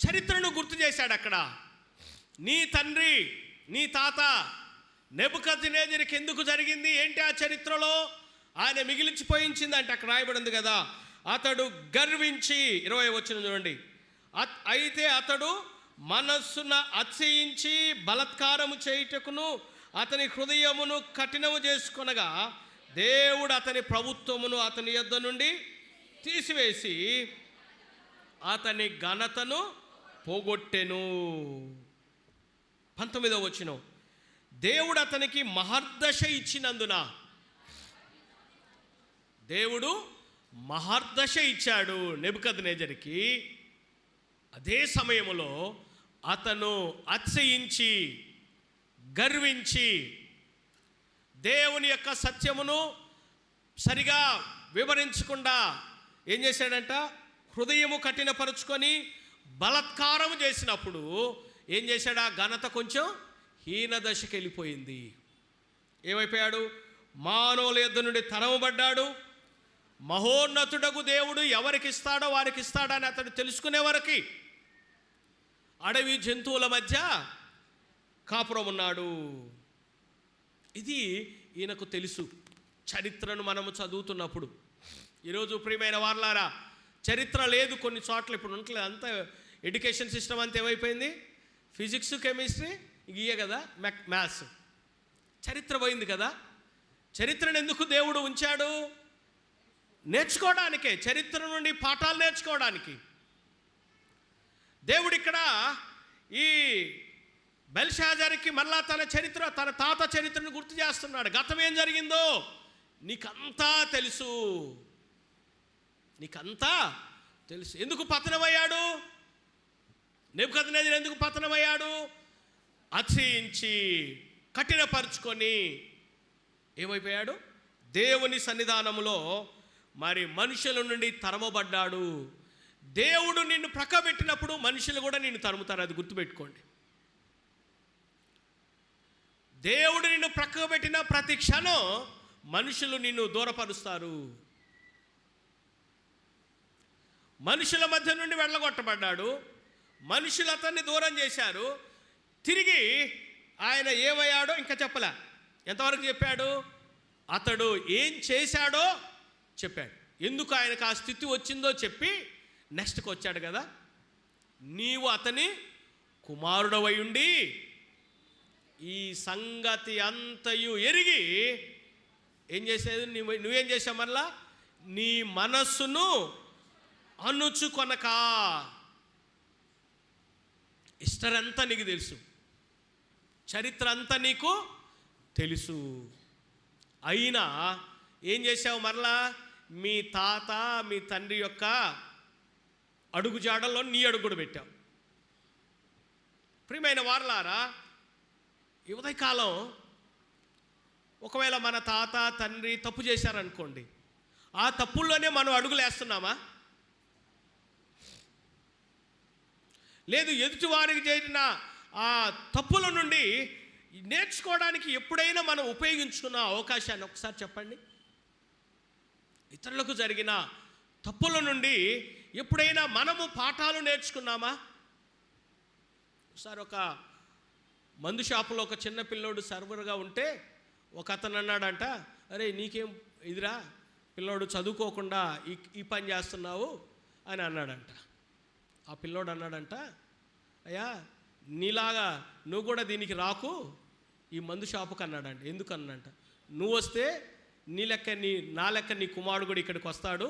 చరిత్రను గుర్తు చేశాడు అక్కడ. నీ తండ్రి, నీ తాత నెబుకద్నెజరుకి ఎందుకు జరిగింది, ఏంటి ఆ చరిత్రలో ఆయన మిగిలిచిపోయించింది అంటే అక్కడ రాయబడింది కదా. అతడు గర్వించి, 20వ వచనం చూడండి. అయితే అతడు మనస్సున అతిశయించి బలత్కారము చేయుటకును అతని హృదయమును కఠినము చేసుకొనగా దేవుడు అతని ప్రభుత్వమును అతని యొద్ద నుండి తీసివేసి అతని ఘనతను పోగొట్టెను. 19వ వచనం. దేవుడు అతనికి మహర్దశ ఇచ్చినందున, దేవుడు మహర్దశ ఇచ్చాడు నెబుకద్నెజరుకి. అదే సమయంలో అతను అతిశయించి గర్వించి దేవుని యొక్క సత్యమును సరిగా వివరించకుండా ఏం చేశాడంట? హృదయము కఠినపరుచుకొని బలాత్కారం చేసినప్పుడు ఏం చేశాడు? ఆ ఘనత కొంచెం హీన దశకి వెళ్ళిపోయింది. ఏమైపోయాడు? మానవుల యొద్ద నుండి తరమబడ్డాడు. మహోన్నతుడగు దేవుడు ఎవరికి ఇస్తాడో వారికి ఇస్తాడని అతడు తెలుసుకునే వరకు అడవి జంతువుల మధ్య కాపురం ఉన్నాడు. ఇది ఈయనకు తెలుసు. చరిత్రను మనము చదువుతున్నప్పుడు ఈరోజు ప్రియమైన వారలారా, చరిత్ర లేదు కొన్ని చోట్ల, ఇప్పుడు ఉండలేదు. అంతా ఎడ్యుకేషన్ సిస్టమ్ అంతా ఏమైపోయింది? ఫిజిక్స్, కెమిస్ట్రీ, ఇయే కదా, మ్యాథ్స్. చరిత్ర పోయింది కదా. చరిత్రను ఎందుకు దేవుడు ఉంచాడు? నేర్చుకోవడానికే, చరిత్ర నుండి పాఠాలు నేర్చుకోవడానికి. దేవుడు ఇక్కడ ఈ బెల్షాజారుకి మళ్ళా తన చరిత్ర, తన తాత చరిత్రను గుర్తు చేస్తున్నాడు. గతం ఏం జరిగిందో నీకంతా తెలుసు, నీకంతా తెలుసు. ఎందుకు పతనమయ్యాడు? నెబుకద్నెజరు ఎందుకు పతనమయ్యాడు? అతిశయించి కఠినపరుచుకొని ఏమైపోయాడు? దేవుని సన్నిధానములో మరి మనుషుల నుండి తరమబడ్డాడు. దేవుడు నిన్ను ప్రక్కబెట్టినప్పుడు మనుషులు కూడా నిన్ను తరుముతారు, అది గుర్తుపెట్టుకోండి. దేవుడు నిన్ను ప్రక్కబెట్టిన ప్రతి క్షణం మనుషులు నిన్ను దూరపరుస్తారు. మనుషుల మధ్య నుండి వెళ్ళగొట్టబడ్డాడు. మనుషులు అతన్ని దూరం చేశారు. తిరిగి ఆయన ఏమయ్యాడో ఇంకా చెప్పలే. ఎంతవరకు చెప్పాడు? అతడు ఏం చేశాడో చెప్పాడు. ఎందుకు ఆయనకు ఆ స్థితి వచ్చిందో చెప్పి నెక్స్ట్కి వచ్చాడు కదా. నీవు అతని కుమారుడవై ఉండి ఈ సంగతి అంతయు ఎరిగి ఏం చేసేది? నువ్వేం చేసావు? మళ్ళా నీ మనస్సును అణుచుకొనక. హిస్టరీ అంతా నీకు తెలుసు, చరిత్ర అంతా నీకు తెలుసు. అయినా ఏం చేసావు? మరలా మీ తాత మీ తండ్రి యొక్క అడుగు జాడల్లో నీ అడుగు కూడా పెట్టావు. ప్రియమైన వారలారా, ఈ ఉదయకాలం ఒకవేళ మన తాత తండ్రి తప్పు చేశారనుకోండి, ఆ తప్పుల్లోనే మనం అడుగులు వేస్తున్నామా? లేదు, ఎదుటి వారికి చేసిన ఆ తప్పుల నుండి నేర్చుకోవడానికి ఎప్పుడైనా మనం ఉపయోగించుకున్న అవకాశాన్ని ఒకసారి చెప్పండి. ఇతరులకు జరిగిన తప్పుల నుండి ఎప్పుడైనా మనము పాఠాలు నేర్చుకున్నామా? ఒకసారి ఒక మందు షాపులో ఒక చిన్న పిల్లోడు సర్వర్గా ఉంటే ఒక అతను అన్నాడంట, అరే నీకేం ఇదిరా పిల్లోడు, చదువుకోకుండా ఈ పని చేస్తున్నావు అని అన్నాడంట. ఆ పిల్లోడు అన్నాడంట, అయ్యా నీలాగా నువ్వు కూడా దీనికి రాకు, ఈ మందు షాపుకి అన్నాడంట. ఎందుకు అన్నంట, నువ్వు వస్తే నా లెక్క నీ కుమారుడు కూడా ఇక్కడికి వస్తాడు.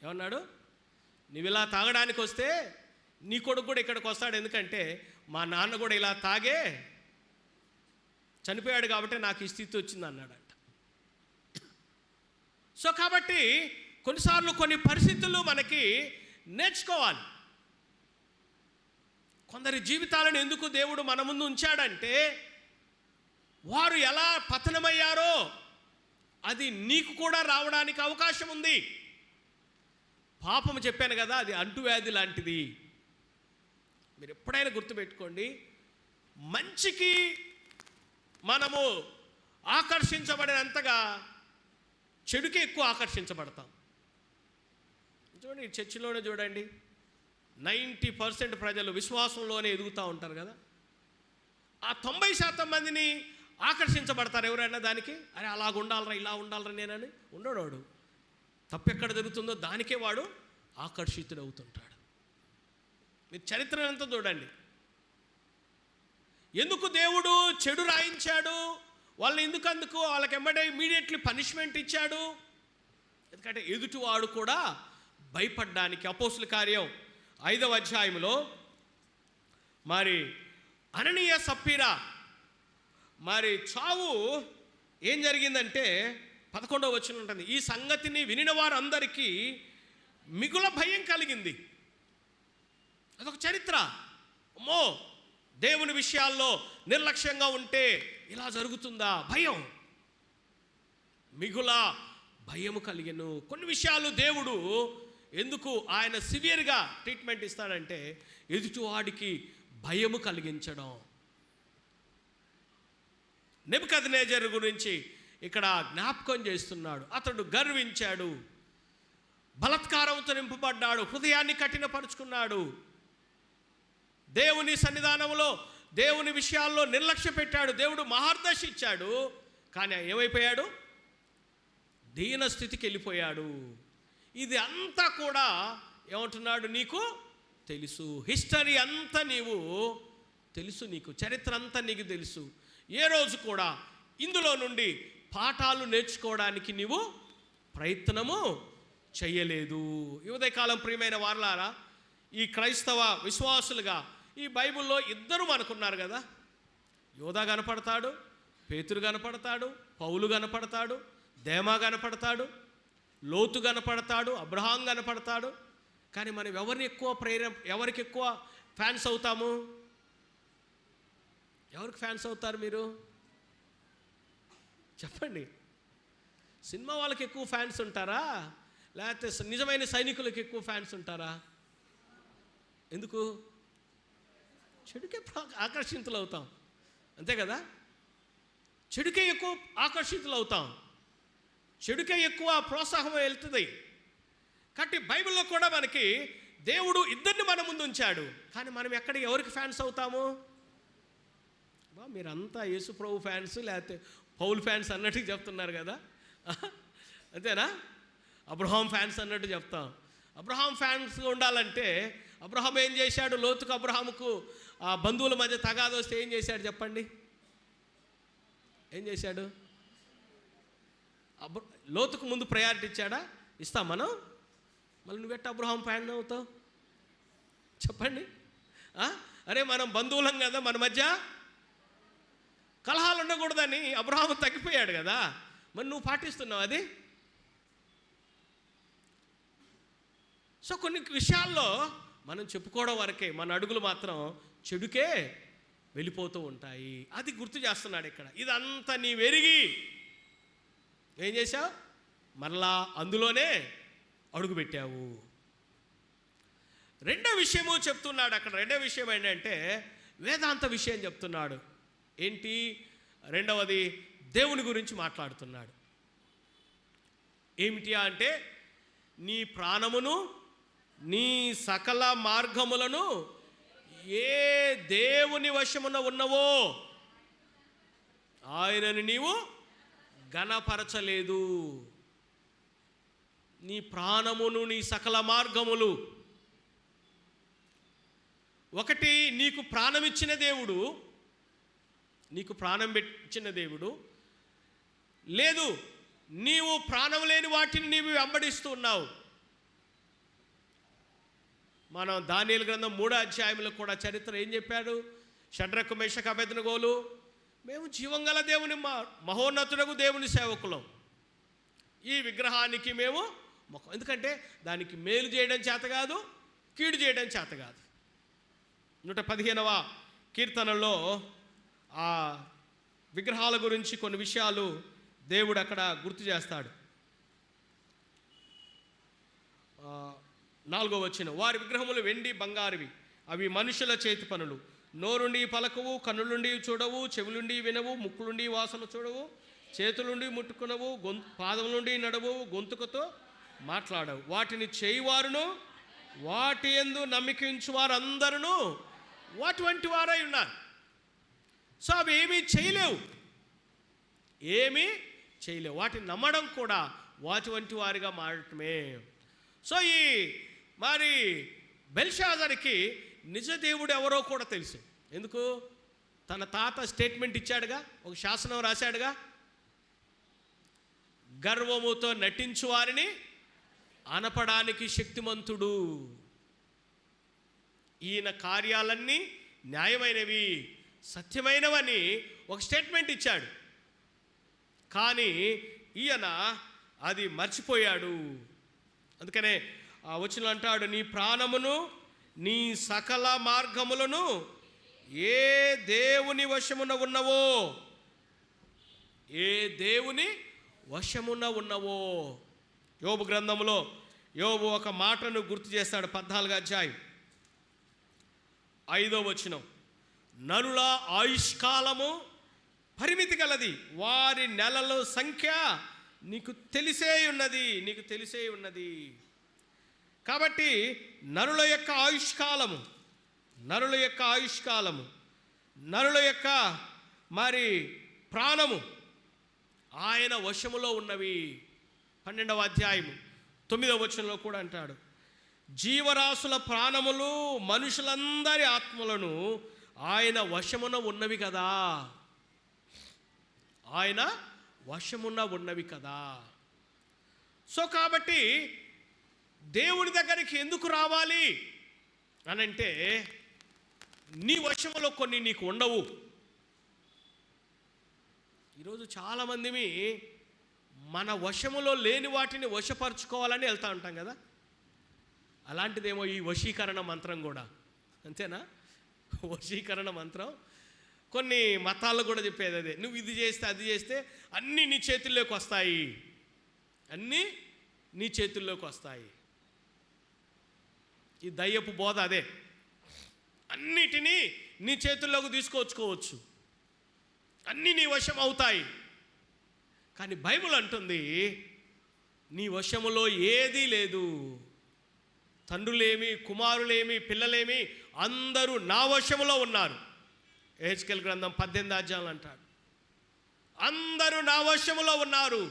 ఏమన్నాడు? నువ్వు ఇలా తాగడానికి వస్తే నీ కొడుకు కూడా ఇక్కడికి వస్తాడు. ఎందుకంటే మా నాన్న కూడా ఇలా తాగే చనిపోయాడు కాబట్టి నాకు ఈ స్థితి వచ్చింది అన్నాడంట. సో కాబట్టి కొన్నిసార్లు కొన్ని పరిస్థితులు మనకి నేర్చుకోవాలి. కొందరి జీవితాలను ఎందుకు దేవుడు మన ముందు ఉంచాడంటే వారు ఎలా పతనమయ్యారో అది నీకు కూడా రావడానికి అవకాశం ఉంది. పాపం చెప్పాను కదా, అది అంటువ్యాధి లాంటిది. మీరు ఎప్పుడైనా గుర్తుపెట్టుకోండి, మంచికి మనము ఆకర్షించబడినంతగా చెడుకి ఎక్కువ ఆకర్షించబడతాం. చూడండి, చర్చిలోనే చూడండి, 90% ప్రజలు విశ్వాసంలోనే ఎదుగుతూ ఉంటారు కదా. ఆ 90% మందిని ఆకర్షించబడతారు ఎవరైనా దానికి. అరే అలాగ ఉండాలరా, ఇలా ఉండాలరా నేనని ఉండడు. తప్పెక్కడ జరుగుతుందో దానికే వాడు ఆకర్షితుడవుతుంటాడు. మీరు చరిత్ర అంతా చూడండి. ఎందుకు దేవుడు చెడు రాయించాడు వాళ్ళని? ఎందుకందుకు వాళ్ళకి ఎమ్మడే ఇమీడియట్లీ పనిష్మెంట్ ఇచ్చాడు? ఎందుకంటే ఎదుటివాడు కూడా భయపడ్డానికి. అపోస్తుల కార్యం 5వ అధ్యాయంలో మరి అననీయ సప్పీరా మరి చావు ఏం జరిగిందంటే 11వ వచనం ఉంటుంది, ఈ సంగతిని వినిన వారందరికీ మిగుల భయం కలిగింది. అదొక చరిత్ర. అమ్మో, దేవుని విషయాల్లో నిర్లక్ష్యంగా ఉంటే ఇలా జరుగుతుందా? భయం, మిగుల భయము కలిగెను. కొన్ని విషయాలు దేవుడు ఎందుకు ఆయన సివియర్గా ట్రీట్మెంట్ ఇస్తాడంటే ఎదుటివాడికి భయము కలిగించడం. నెబుకద్నెజరు గురించి ఇక్కడ జ్ఞాపకం చేస్తున్నాడు. అతడు గర్వించాడు, బలాత్కారంతో నింపబడ్డాడు, హృదయాన్ని కఠినపరుచుకున్నాడు, దేవుని సన్నిధానంలో దేవుని విషయాల్లో నిర్లక్ష్య పెట్టాడు. దేవుడు మహర్దశ ఇచ్చాడు, కానీ ఏమైపోయాడు? దీన స్థితికి వెళ్ళిపోయాడు. ఇది అంతా కూడా ఏమంటున్నాడు? నీకు తెలుసు, హిస్టరీ అంతా నీవు తెలుసు, నీకు చరిత్ర అంతా నీకు తెలుసు. ఏ రోజు కూడా ఇందులో నుండి పాఠాలు నేర్చుకోవడానికి నీవు ప్రయత్నము చేయలేదు. ఈ ఉదయకాలం ప్రియమైన వారలారా, ఈ క్రైస్తవ విశ్వాసులుగా ఈ బైబిల్లో ఇద్దరు మనకున్నారు కదా. యోధా కనపడతాడు, పేతురు కనపడతాడు, పౌలు కనపడతాడు, దేమా కనపడతాడు, లోతు కనపడతాడు, అబ్రహాం కనపడతాడు. కానీ మనం ఎవరికి ఎక్కువ ఫ్యాన్స్ అవుతాము? ఎవరికి ఫ్యాన్స్ అవుతారు మీరు చెప్పండి? సినిమా వాళ్ళకి ఎక్కువ ఫ్యాన్స్ ఉంటారా, లేకపోతే నిజమైన సైనికులకు ఎక్కువ ఫ్యాన్స్ ఉంటారా? ఎందుకు? చెడుకే ఆకర్షితులు అవుతాం, అంతే కదా. చెడుకే ఎక్కువ ఆకర్షితులు అవుతాం, చెడుకే ఎక్కువ ప్రోత్సాహం వెళ్తుంది. కాబట్టి బైబిల్లో కూడా మనకి దేవుడు ఇద్దరిని మన ముందు ఉంచాడు. కానీ మనం ఎవరికి ఫ్యాన్స్ అవుతాము? మీరంతా యేసు ప్రభు ఫ్యాన్స్, లేకపోతే పౌల్ ఫ్యాన్స్ అన్నట్టు చెప్తున్నారు కదా, అంతేనా? అబ్రహాం ఫ్యాన్స్ అన్నట్టు చెప్తాం. అబ్రహాం ఫ్యాన్స్ ఉండాలంటే అబ్రహాం ఏం చేశాడు? లోతుకు అబ్రహాముకు ఆ బంధువుల మధ్య తగాదు వస్తే ఏం చేశాడు చెప్పండి? ఏం చేశాడు? లోతుకు ముందు ప్రయారిటీ ఇచ్చాడా? ఇస్తాం మనం. మళ్ళీ నువ్వెట్ట అబ్రహాం ఫ్యాన్ అవుతావు చెప్పండి? అరే మనం బంధువులం కదా, మన మధ్య కలహాలు ఉండకూడదని అబ్రహాము తగ్గిపోయాడు కదా, మరి నువ్వు పాటిస్తున్నావు అది. సో కొన్ని విషయాల్లో మనం చెప్పుకోవడం వరకే, మన అడుగులు మాత్రం చెడుకే వెళ్ళిపోతూ ఉంటాయి. అది గుర్తు చేస్తున్నాడు ఇక్కడ. ఇదంతా నీవెరిగి ఏం చేశావు? మరలా అందులోనే అడుగు పెట్టావు. రెండో విషయము చెప్తున్నాడు అక్కడ. రెండో విషయం ఏంటంటే వేదాంత విషయం చెప్తున్నాడు. ఏంటి రెండవది? దేవుని గురించి మాట్లాడుతున్నాడు. ఏమిటి అంటే నీ ప్రాణమును నీ సకల మార్గములను ఏ దేవుని వశమున ఉన్నవో ఆయనని నీవు ఘనపరచలేదు. నీ ప్రాణమును నీ సకల మార్గములు, ఒకటి నీకు ప్రాణం ఇచ్చిన దేవుడు, నీకు ప్రాణం ఇచ్చిన దేవుడు, లేదు నీవు ప్రాణం లేని వాటిని నీవు వెంబడిస్తూ ఉన్నావు. మనం దానియేలు గ్రంథం 3వ అధ్యాయంలో కూడా చరిత్ర ఏం చెప్పాడు? షడ్రకు మేషకు అబేద్నెగోలు మేము జీవంగల దేవుని మహోన్నతుడకు దేవుని సేవకులం, ఈ విగ్రహానికి మేము ఎందుకంటే దానికి మేలు చేయడం చేత కాదు, కీడు చేయడం చేత కాదు. 115వ కీర్తనలో ఆ విగ్రహాల గురించి కొన్ని విషయాలు దేవుడు అక్కడ గుర్తు చేస్తాడు. 4వ వచనం, వారి విగ్రహములు వెండి బంగారువి, అవి మనుషుల చేతి పనులు, నోరుండి పలకవు, కన్నులుండి చూడవు, చెవులుండి వినవు, ముక్కులుండి వాసన చూడవు, చేతులుండి ముట్టుకునవు, పాదములుండి నడవు, గొంతుకతో మాట్లాడవు. వాటిని చేయువారును వాటి యందు నమ్మికించు వారందరూ వాటి వంటి వారై ఉన్నారు. సో అవి ఏమీ చేయలేవు, ఏమీ చేయలేవు. వాటిని నమ్మడం కూడా వాటి వంటి వారిగా మారటమే. సో ఈ మరి బెల్షాజర్కి నిజ దేవుడు ఎవరో కూడా తెలుసు. ఎందుకు? తన తాత స్టేట్మెంట్ ఇచ్చాడుగా, ఒక శాసనం రాశాడుగా, గర్వముతో నటించు వారిని అనపడానికి శక్తిమంతుడు. ఈయన కార్యాలన్నీ న్యాయమైనవి, సత్యమైనవని ఒక స్టేట్మెంట్ ఇచ్చాడు. కానీ ఈయన అది మర్చిపోయాడు. అందుకనే వచనం అంటాడు, నీ ప్రాణమును నీ సకల మార్గములను ఏ దేవుని వశమున ఉన్నవో, ఏ దేవుని వశమున ఉన్నవో. యోబు గ్రంథములో యోబు ఒక మాటను గుర్తు చేస్తాడు. 14వ అధ్యాయం 5వ వచనం, నరుల ఆయుష్కాలము పరిమితి గలది, వారి నెలల సంఖ్య నీకు తెలిసే ఉన్నది, నీకు తెలిసే ఉన్నది. కాబట్టి నరుల యొక్క ఆయుష్కాలము, నరుల యొక్క ఆయుష్కాలము, నరుల యొక్క మరి ప్రాణము ఆయన వశములో ఉన్నవి. 12వ అధ్యాయము 9వ వచనంలో కూడా అంటాడు, జీవరాశుల ప్రాణములు మనుషులందరి ఆత్మలను ఆయన వశమున ఉన్నవి కదా, ఆయన వశమున ఉన్నవి కదా. సో కాబట్టి దేవుని దగ్గరికి ఎందుకు రావాలి అనంటే, నీ వశములో కొన్ని నీకు ఉండవు. ఈరోజు చాలామందిమి మన వశములో లేని వాటిని వశపరుచుకోవాలని వెళ్తూ ఉంటాం కదా. అలాంటిదేమో ఈ వశీకరణ మంత్రం కూడా, అంతేనా? వశీకరణ మంత్రం కొన్ని మతాల్లో కూడా చెప్పేది అదే. నువ్వు ఇది చేస్తే అది చేస్తే అన్నీ నీ చేతుల్లోకి వస్తాయి, అన్నీ నీ చేతుల్లోకి వస్తాయి. ఈ దయ్యపు బోధ అదే. అన్నిటినీ నీ చేతుల్లోకి తీసుకొచ్చుకోవచ్చు, అన్నీ నీ వశం అవుతాయి. కానీ బైబిల్ అంటుంది, నీ వశములో ఏదీ లేదు. తండ్రులేమి, కుమారులేమి, పిల్లలేమి అందరూ నా వశములో ఉన్నారు. యెహెజ్కేలు గ్రంథం 18వ అధ్యాయం అంటాడు, అందరూ నా వశములో ఉన్నారు.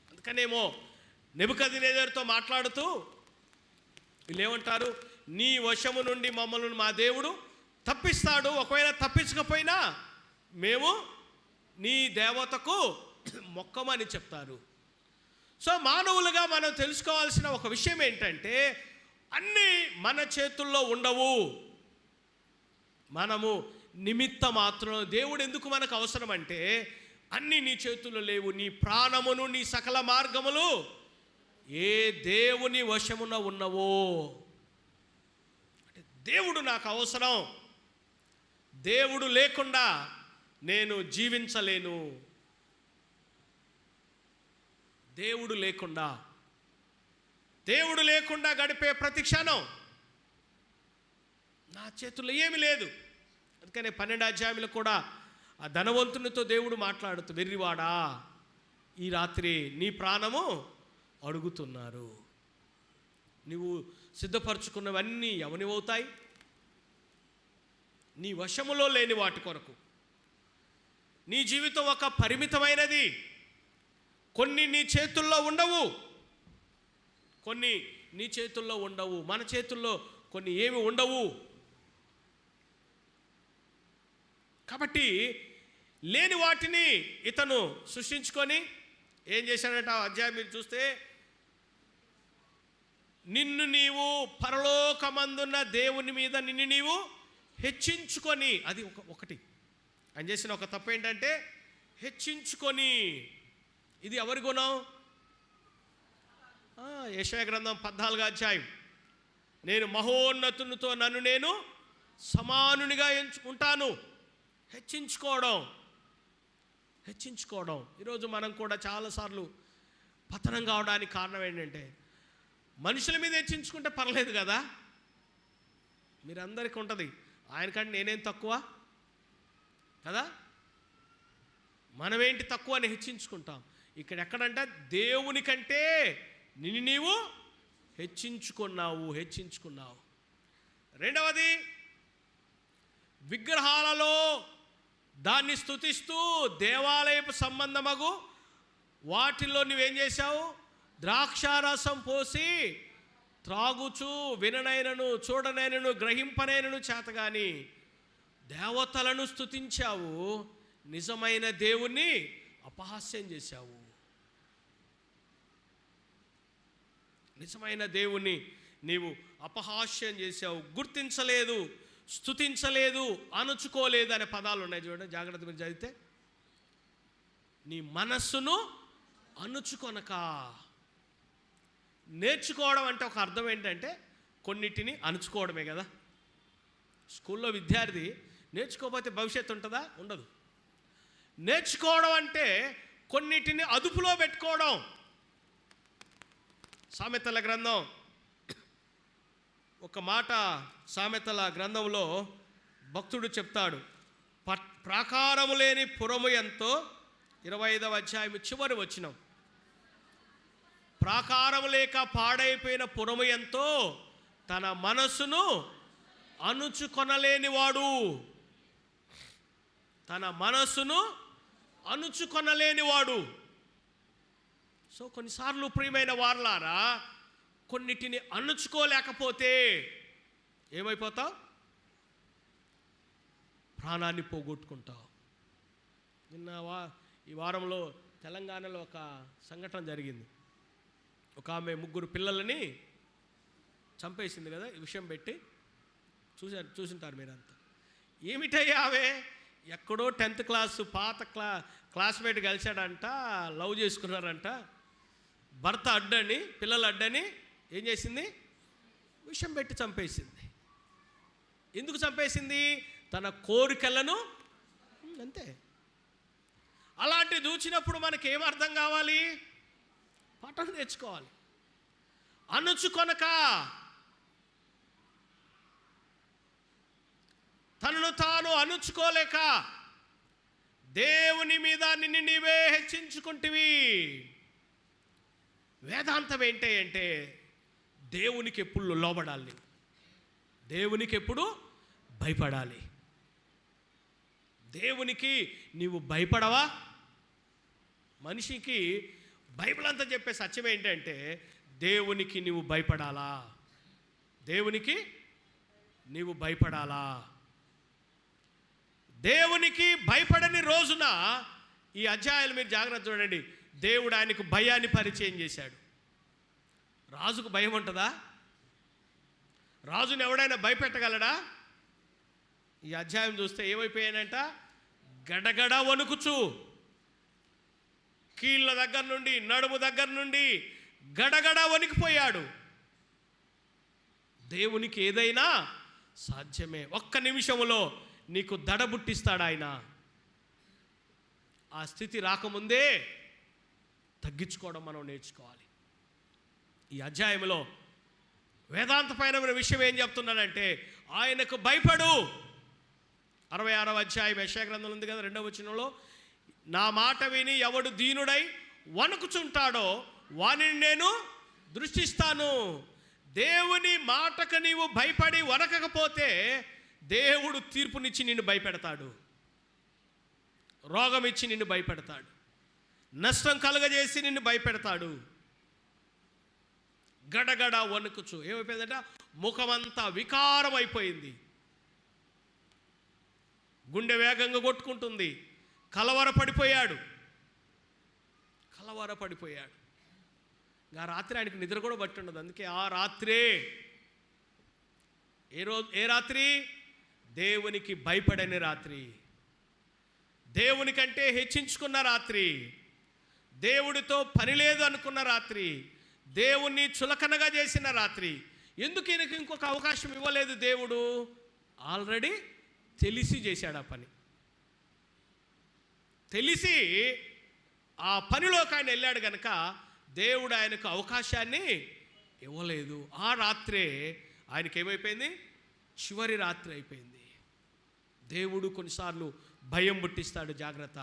అందుకనేమో నెబుకద్నెజరుతో మాట్లాడుతూ వీళ్ళు ఏమంటారు, నీ వశము నుండి మమ్మల్ని మా దేవుడు తప్పిస్తాడు, ఒకవేళ తప్పించకపోయినా మేము నీ దేవతకు మొక్కమని చెప్తారు. సో మానవులుగా మనం తెలుసుకోవాల్సిన ఒక విషయం ఏంటంటే, అన్నీ మన చేతుల్లో ఉండవు. మనము నిమిత్త మాత్రం. దేవుడు ఎందుకు మనకు అవసరం అంటే, అన్నీ నీ చేతుల్లో లేవు. నీ ప్రాణమును, నీ సకల మార్గములు ఏ దేవుని వశమున ఉన్నవో, అంటే దేవుడు నాకు అవసరం. దేవుడు లేకుండా నేను జీవించలేను. దేవుడు లేకుండా గడిపే ప్రతి క్షణం నా చేతుల్లో ఏమీ లేదు. అందుకనే 12వ అధ్యాయంలో కూడా ఆ ధనవంతునితో దేవుడు మాట్లాడుతూ, వెర్రివాడా, ఈ రాత్రి నీ ప్రాణము అడుగుతున్నారు. నువ్వు సిద్ధపరచుకున్నవన్నీ ఎవనివవుతాయి? నీ వశములో లేని వాటి కొరకు. నీ జీవితం ఒక పరిమితమైనది. కొన్ని నీ చేతుల్లో ఉండవు, కొన్ని నీ చేతుల్లో ఉండవు. మన చేతుల్లో కొన్ని ఏమి ఉండవు. కాబట్టి లేని వాటిని ఇతను సృష్టించుకొని ఏం చేశాడంటే, ఆ అధ్యాయం మీరు చూస్తే, నిన్ను నీవు పరలోకమందున్న దేవుని మీద నిన్ను నీవు హెచ్చించుకొని, అది ఒకటి ఆయన చేసిన ఒక తప్పు ఏంటంటే హెచ్చించుకొని. ఇది ఎవరి గుణం? యెషయా గ్రంథం 14వ అధ్యాయం, నేను మహోన్నతునితో నన్ను నేను సమానునిగా ఉంటాను. హెచ్చించుకోవడం. ఈరోజు మనం కూడా చాలాసార్లు పతనం కావడానికి కారణం ఏంటంటే, మనుషుల మీద హెచ్చించుకుంటే పర్లేదు కదా, మీరందరికీ ఉంటుంది, ఆయనకంటే నేనేం తక్కువ కదా, మనమేంటి తక్కువ అని హెచ్చించుకుంటాం. ఇక్కడ ఎక్కడంటే దేవుని కంటే నిన్ను నీవు హెచ్చించుకున్నావు. రెండవది, విగ్రహాలలో దాన్ని స్తుతిస్తూ దేవాలయపు సంబంధమగు వాటిల్లో నువ్వేం చేశావు? ద్రాక్షారసం పోసి త్రాగుచు విననైనను చూడనైనను గ్రహింపనైనను చేతగాని దేవతలను స్తుతించావు, నిజమైన దేవుణ్ణి అపహాస్యం చేశావు. నిజమైన దేవుణ్ణి నీవు అపహాస్యం చేశావు. గుర్తించలేదు, స్తుతించలేదు, అణుచుకోలేదు అనే పదాలు ఉన్నాయి చూడండి, జాగ్రత్త మీరు చదివితే. నీ మనస్సును అణుచుకొనక. నేర్చుకోవడం అంటే ఒక అర్థం ఏంటంటే కొన్నిటిని అణుచుకోవడమే కదా. స్కూల్లో విద్యార్థి నేర్చుకోకపోతే భవిష్యత్తు ఉంటుందా? ఉండదు. నేర్చుకోవడం అంటే కొన్నిటిని అదుపులో పెట్టుకోవడం. సామెతల గ్రంథం ఒక మాట, సామెతల గ్రంథంలో భక్తుడు చెప్తాడు, ప్రాకారము లేని పురము ఎంతో, 25వ అధ్యాయం చివరి వచనం, ప్రాకారము లేక పాడైపోయిన పురము ఎంతో, తన మనస్సును అణుచుకొనలేనివాడు. తన మనస్సును అణుచుకొనలేనివాడు. సో కొన్నిసార్లు ప్రియమైన వారలారా, కొన్నిటిని అణుచుకోలేకపోతే ఏమైపోతావు? ప్రాణాన్ని పోగొట్టుకుంటావు. ఈ వారంలో తెలంగాణలో ఒక సంఘటన జరిగింది. ఒక ఆమె 3 పిల్లలని చంపేసింది కదా, ఈ విషయం పెట్టి చూసింటారు మీరంతా. ఏమిటయ్యా ఆమె? ఎక్కడో 10th క్లాసు పాత క్లాస్మేట్ కలిశాడంట, లవ్ చేసుకున్నారంట. భర్త అడ్డని, పిల్లలు అడ్డని ఏం చేసింది? విషం పెట్టి చంపేసింది. ఎందుకు చంపేసింది? తన కోరికలను, అంతే. అలాంటివి చూసినప్పుడు మనకి ఏం అర్థం కావాలి? పాఠం నేర్చుకోవాలి. అణుచుకొనక, తనను తాను అణుచుకోలేక దేవుని మీద నిన్ను నీవే హెచ్చించుకుంటువి. వేదాంతం ఏంటి అంటే దేవునికి ఎప్పుడు లోబడాలి, దేవునికి ఎప్పుడు భయపడాలి. దేవునికి నీవు భయపడవా? మనిషికి బైబిల్ అంతా చెప్పే సత్యం ఏంటంటే దేవునికి నీవు భయపడాలా, దేవునికి నీవు భయపడాలా. దేవునికి భయపడని రోజున ఈ అధ్యాయాలు మీరు జాగ్రత్త చూడండి. దేవుడు ఆయనకు భయాన్ని పరిచయం చేశాడు. రాజుకు భయం ఉంటుందా? రాజుని ఎవడైనా భయపెట్టగలడా? ఈ అధ్యాయం చూస్తే ఏమైపోయానంట, గడగడ వణుకుచు, కీళ్ళ దగ్గర నుండి నడుము దగ్గర నుండి గడగడ వణికిపోయాడు. దేవునికి ఏదైనా సాధ్యమే. ఒక్క నిమిషంలో నీకు దడబుట్టిస్తాడు ఆయన. ఆ స్థితి రాకముందే తగ్గించుకోవడం మనం నేర్చుకోవాలి. ఈ అధ్యాయంలో వేదాంతపరమైన విషయం ఏం చెప్తున్నాడంటే ఆయనకు భయపడు. 66వ అధ్యాయం యెషయా గ్రంథంలో ఉంది కదా, 2వ వచనంలో, నా మాట విని ఎవడు దీనుడై వణుకుచుంటాడో వానిని నేను దృష్టిస్తాను. దేవుని మాటకు నీవు భయపడి వణకకపోతే దేవుడు తీర్పునిచ్చి నిన్ను భయపెడతాడు, రోగం ఇచ్చి నిన్ను భయపెడతాడు, నష్టం కలుగజేసి నిన్ను భయపెడతాడు. గడగడ వణుకుచు ఏమైపోయిందంట, ముఖమంతా వికారం అయిపోయింది, గుండె వేగంగా కొట్టుకుంటుంది, కలవరపడిపోయాడు. ఆ రాత్రి ఆయనకు నిద్ర కూడా బట్టి ఉండదు. అందుకే ఆ రాత్రే, ఏ రాత్రి? దేవునికి భయపడని రాత్రి, దేవునికంటే హెచ్చించుకున్న రాత్రి, దేవుడితో పని లేదు అనుకున్న రాత్రి, దేవుణ్ణి చులకనగా చేసిన రాత్రి. ఎందుకు ఈయనకి ఇంకొక అవకాశం ఇవ్వలేదు దేవుడు? ఆల్రెడీ తెలిసి చేశాడు ఆ పని. తెలిసి ఆ పనిలోకి ఆయన వెళ్ళాడు కనుక దేవుడు ఆయనకు అవకాశాన్ని ఇవ్వలేదు. ఆ రాత్రే ఆయనకి ఏమైపోయింది? చివరి రాత్రి అయిపోయింది. దేవుడు కొన్నిసార్లు భయం పుట్టిస్తాడు. జాగ్రత్త.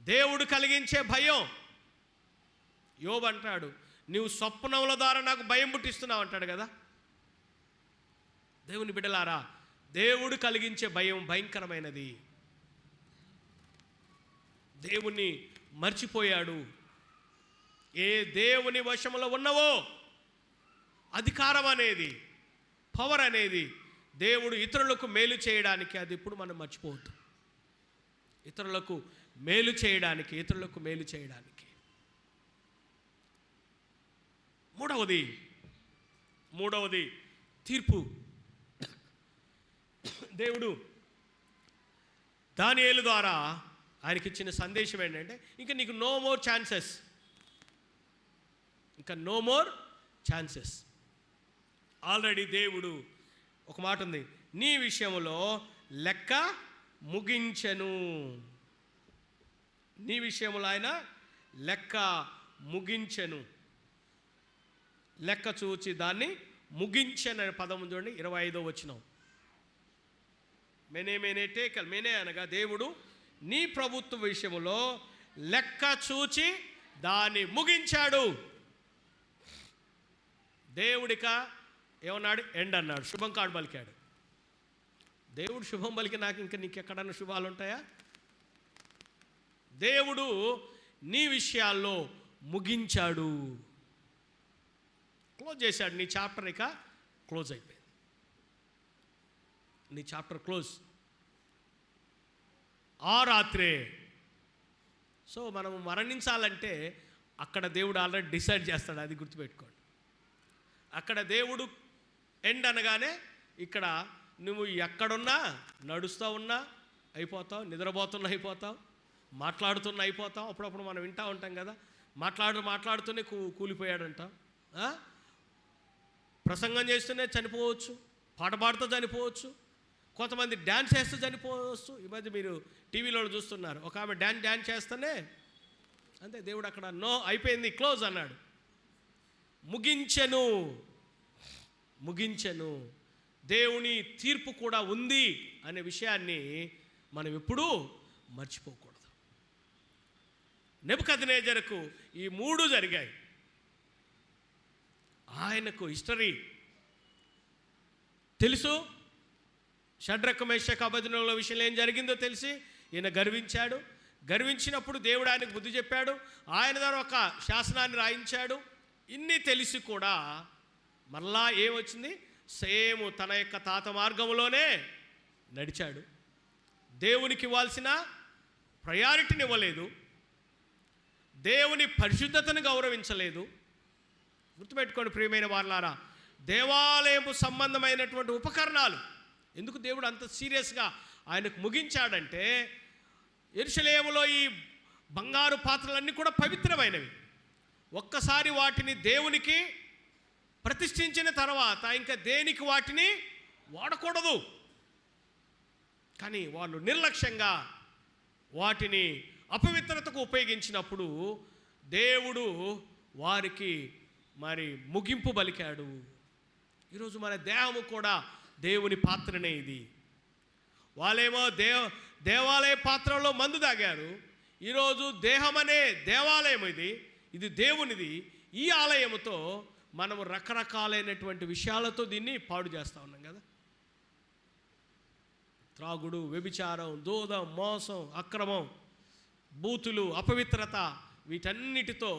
దేవుడు కలిగించే భయం. యోబు అంటాడు, నీవు స్వప్నముల ద్వారా నాకు భయం పుట్టిస్తున్నావు అంటాడు కదా. దేవుని బిడ్డలారా, దేవుడు కలిగించే భయం భయంకరమైనది. దేవుణ్ణి మర్చిపోయాడు. ఏ దేవుని వశములో ఉన్నవో అధికారం అనేది, పవర్ అనేది, దేవుడు ఇతరులకు మేలు చేయడానికి, అది ఇప్పుడు మనం మర్చిపోవద్దు. ఇతరులకు మేలు చేయడానికి. మూడవది తీర్పు. దేవుడు దానియేలు ద్వారా ఆయనకి ఇచ్చిన సందేశం ఏంటంటే ఇంకా నీకు నో మోర్ ఛాన్సెస్. ఆల్రెడీ దేవుడు ఒక మాట ఉంది, నీ విషయంలో లెక్క ముగించెను. నీ విషయంలో ఆయన లెక్క ముగించెను. లెక్క చూచి దాన్ని ముగించెను అనే పదం చూడండి, 25వ వచనం. మెనే టేకల్, మెనే అనగా దేవుడు నీ ప్రభుత్వ విషయంలో లెక్క చూచి దాన్ని ముగించాడు. దేవుడిక ఏమన్నాడు? ఎండ్ అన్నాడు, శుభం కాడు పలికాడు. దేవుడు శుభం పలికి నాకు ఇంకా నీకెక్కడన్నా శుభాలు ఉంటాయా? దేవుడు నీ విషయాల్లో ముగించాడు, క్లోజ్ చేశాడు. నీ చాప్టర్ ఇక క్లోజ్ అయిపోయింది. నీ చాప్టర్ క్లోజ్ ఆ రాత్రే. సో మనము మరణించాలంటే అక్కడ దేవుడు ఆల్రెడీ డిసైడ్ చేస్తాడు, అది గుర్తుపెట్టుకోండి. అక్కడ దేవుడు ఎండ్ అనగానే ఇక్కడ నువ్వు ఎక్కడున్నా, నడుస్తూ ఉన్నా అయిపోతావు, నిద్రపోతున్నా అయిపోతావు, మాట్లాడుతున్నా అయిపోతావు. అప్పుడప్పుడు మనం వింటూ ఉంటాం కదా, మాట్లాడుతూనే కూలిపోయాడంటాం. ప్రసంగం చేస్తూనే చనిపోవచ్చు, పాట పాడుతూ చనిపోవచ్చు, కొంతమంది డ్యాన్స్ చేస్తూ చనిపోవచ్చు. ఈ మధ్య మీరు టీవీలో చూస్తున్నారు, ఒక ఆమె డ్యాన్స్ చేస్తూనే అంతే. దేవుడు అక్కడ నో, అయిపోయింది, క్లోజ్ అన్నాడు. ముగించెను. దేవుని తీర్పు కూడా ఉంది అనే విషయాన్ని మనం ఎప్పుడూ మర్చిపోకూడదు. నెబుకద్నెజరుకు ఈ 3 జరిగాయి. ఆయనకు హిస్టరీ తెలుసు. షడ్రక్ మేషక్ అబేద్నెగోల విషయంలో ఏం జరిగిందో తెలిసి ఈయన గర్వించాడు. గర్వించినప్పుడు దేవుడు ఆయనకు బుద్ధి చెప్పాడు, ఆయన ద్వారా ఒక శాసనాన్ని రాయించాడు. ఇన్ని తెలిసి కూడా మరలా ఏమొచ్చింది? సేమ్ తన యొక్క తాత మార్గంలోనే నడిచాడు. దేవునికి ఇవ్వాల్సిన ప్రయారిటీని ఇవ్వలేదు, దేవుని పరిశుద్ధతను గౌరవించలేదు. గుర్తుపెట్టుకోండి ప్రియమైన వారలారా, దేవాలయపు సంబంధమైనటువంటి ఉపకరణాలు ఎందుకు దేవుడు అంత సీరియస్గా ఆయనకు ముగించాడంటే, యెరూషలేములో ఈ బంగారు పాత్రలన్నీ కూడా పవిత్రమైనవి. ఒక్కసారి వాటిని దేవునికి ప్రతిష్ఠించిన తర్వాత ఇంకా దేనికి వాటిని వాడకూడదు. కానీ వాళ్ళు నిర్లక్ష్యంగా వాటిని అపవిత్రతకు ఉపయోగించినప్పుడు దేవుడు వారికి మరి ముగింపు పలికాడు. ఈరోజు మన దేహము కూడా దేవుని పాత్రనే. ఇది వాళ్ళేమో దేవాలయ పాత్రలో మందు తాగారు. ఈరోజు దేహం అనే దేవాలయం ఇది దేవునిది. ఈ ఆలయముతో మనము రకరకాలైనటువంటి విషయాలతో దీన్ని పాడు చేస్తూ ఉన్నాం కదా. త్రాగుడు, వ్యభిచారం, దూదం, మోసం, అక్రమం, బూతులు, అపవిత్రత, వీటన్నిటితో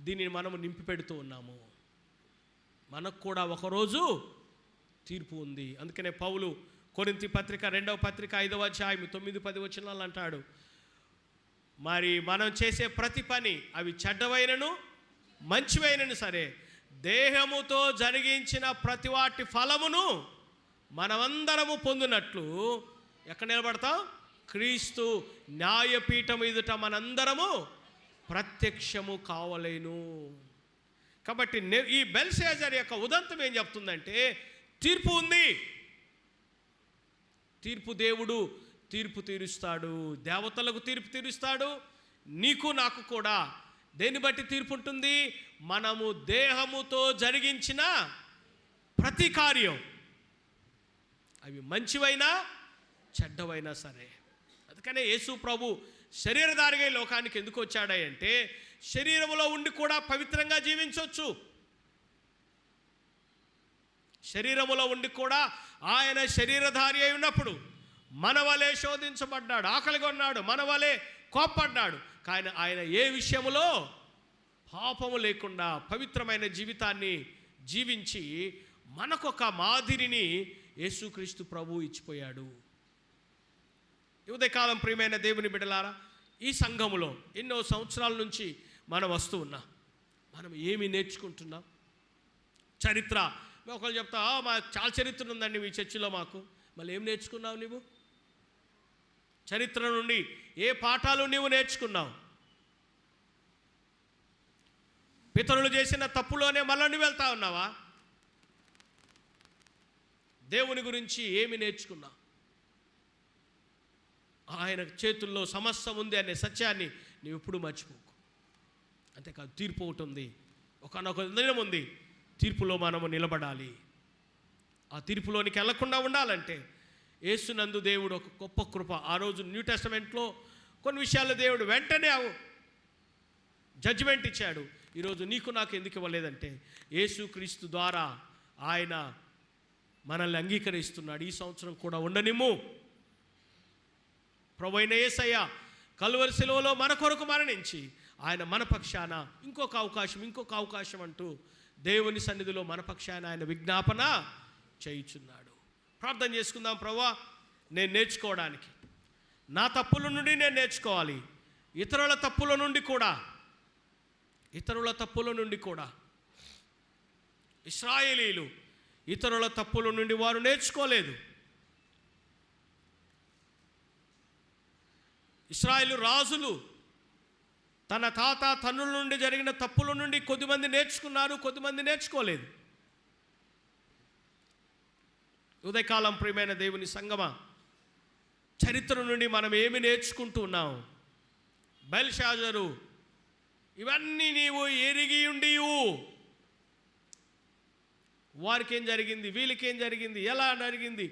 దీనిని మనము నింపి పెడుతూ ఉన్నాము. మనకు కూడా ఒకరోజు తీర్పు ఉంది. అందుకనే పౌలు కొరింథీ పత్రిక 2వ పత్రిక 5వ అధ్యాయం 9-10 వచనాలు అంటాడు, మరి మనం చేసే ప్రతి పని అవి చెడ్డవైనను మంచివైనను సరే, దేహముతో జరిగించిన ప్రతి వాటి ఫలమును మనమందరము పొందినట్లు ఎక్కడ నిలబడతాం? క్రీస్తు న్యాయపీఠం ఎదుట మనందరము ప్రత్యక్షము కావలేను. కాబట్టి ఈ బెల్షాజర్ యొక్క ఉదంతం ఏం చెప్తుందంటే, తీర్పు ఉంది. తీర్పు దేవుడు తీర్పు తీరుస్తాడు. దేవతలకు తీర్పు తీరుస్తాడు. నీకు నాకు కూడా దేన్ని బట్టి తీర్పు ఉంటుంది? మనము దేహముతో జరిగించిన ప్రతి కార్యం, అవి మంచివైనా చెడ్డవైనా సరే. అందుకనే యేసు ప్రభు శరీరధారిగా ఈ లోకానికి ఎందుకు వచ్చాడంటే, శరీరంలో ఉండి కూడా పవిత్రంగా జీవించవచ్చు. శరీరములో ఉండి కూడా ఆయన శరీరధారి అయి ఉన్నప్పుడు మన వలె శోధించబడ్డాడు, ఆకలిగా ఉన్నాడు, మన వలె కోప్పడ్డాడు. కానీ ఆయన ఏ విషయములో పాపము లేకుండా పవిత్రమైన జీవితాన్ని జీవించి మనకొక మాదిరిని యేసుక్రీస్తు ప్రభు ఇచ్చిపోయాడు. ఈ ఉదయకాలం ప్రియమైన దేవుని బిడ్డలారా, ఈ సంఘములో ఎన్నో సంవత్సరాల నుంచి మనం వస్తూ ఉన్నాం. మనం ఏమి నేర్చుకుంటున్నాం? చరిత్ర. ఒకళ్ళు చెప్తా, మాకు చాలా చరిత్ర ఉందండి మీ చర్చిలో మాకు. మళ్ళీ ఏం నేర్చుకున్నావు నువ్వు? చరిత్ర నుండి ఏ పాఠాలు నీవు నేర్చుకున్నావు? పితరులు చేసిన తప్పులోనే మళ్ళీ నువ్వు వెళ్తా ఉన్నావా? దేవుని గురించి ఏమి నేర్చుకున్నావు? ఆయన చేతుల్లో సమస్తం ఉంది అనే సత్యాన్ని నీవు ఎప్పుడు మర్చిపోకు. అంతేకాదు తీర్పు ఒకటి ఉంది, ఒకనొక దినం ఉంది, తీర్పులో మనము నిలబడాలి. ఆ తీర్పులోనికి వెళ్లకుండా ఉండాలంటే యేసునందు దేవుడు ఒక గొప్ప కృప. ఆ రోజు న్యూ టెస్టమెంట్లో కొన్ని విషయాల్లో దేవుడు వెంటనే జడ్జిమెంట్ ఇచ్చాడు. ఈరోజు నీకు నాకు ఎందుకు ఇవ్వలేదంటే యేసుక్రీస్తు ద్వారా ఆయన మనల్ని అంగీకరిస్తున్నాడు. ఈ సంవత్సరం కూడా ఉండనిమ్ము. ప్రభువైన యేసయ్య కల్వరి శిలువలో మన కొరకు మరణించి ఆయన మన పక్షాన ఇంకొక అవకాశం అంటూ దేవుని సన్నిధిలో మన పక్షాన ఆయన విజ్ఞాపన చేయుచున్నాడు. ప్రార్థన చేసుకుందాం. ప్రభువా, నేను నేర్చుకోవడానికి, నా తప్పుల నుండి నేను నేర్చుకోవాలి. ఇతరుల తప్పుల నుండి కూడా ఇశ్రాయేలీలు ఇతరుల తప్పుల నుండి వారు నేర్చుకోలేదు. ఇశ్రాయేలు రాజులు తన తాత తన్నుల నుండి జరిగిన తప్పుల నుండి కొద్దిమంది నేర్చుకున్నారు, కొద్దిమంది నేర్చుకోలేదు. ఉదయకాలం ప్రియమైన దేవుని సంగమా, చరిత్ర నుండి మనం ఏమి నేర్చుకుంటూ ఉన్నాం? బెల్షాజరు, ఇవన్నీ నీవు ఎరిగి ఉండి వారికేం జరిగింది, వీళ్ళకేం జరిగింది, ఎలా జరిగింది,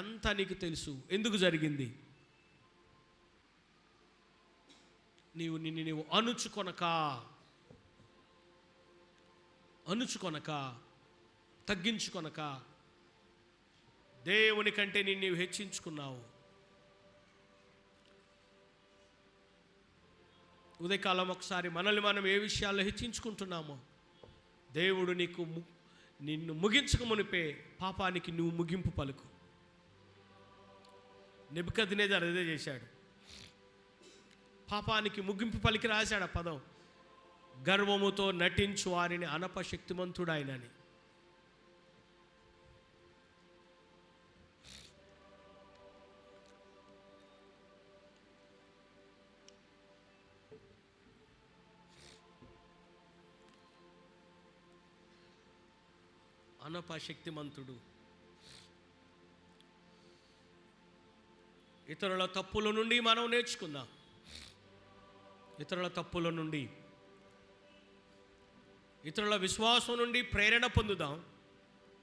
అంతా నీకు తెలుసు. ఎందుకు జరిగింది? నీవు అణుచుకొనక తగ్గించుకొనక దేవుని కంటే నీవు హెచ్చించుకున్నావు. ఉదయకాలం ఒకసారి మనల్ని మనం ఏ విషయాల్లో హెచ్చించుకుంటున్నామో దేవుడు నిన్ను ముగించక మునిపే పాపానికి నువ్వు ముగింపు పలుకు. నెబుకద్నెజరు అదే చేశాడు. పాపానికి ముగింపు పలికి రాశాడు ఆ పదం, గర్వముతో నటించు వారిని అనపశక్తిమంతుడాయనని. అనపశక్తిమంతుడు. ఇతరుల తప్పుల నుండి మనం నేర్చుకుందాం. ఇతరుల తప్పుల నుండి, ఇతరుల విశ్వాసం నుండి ప్రేరణ పొందుదాం.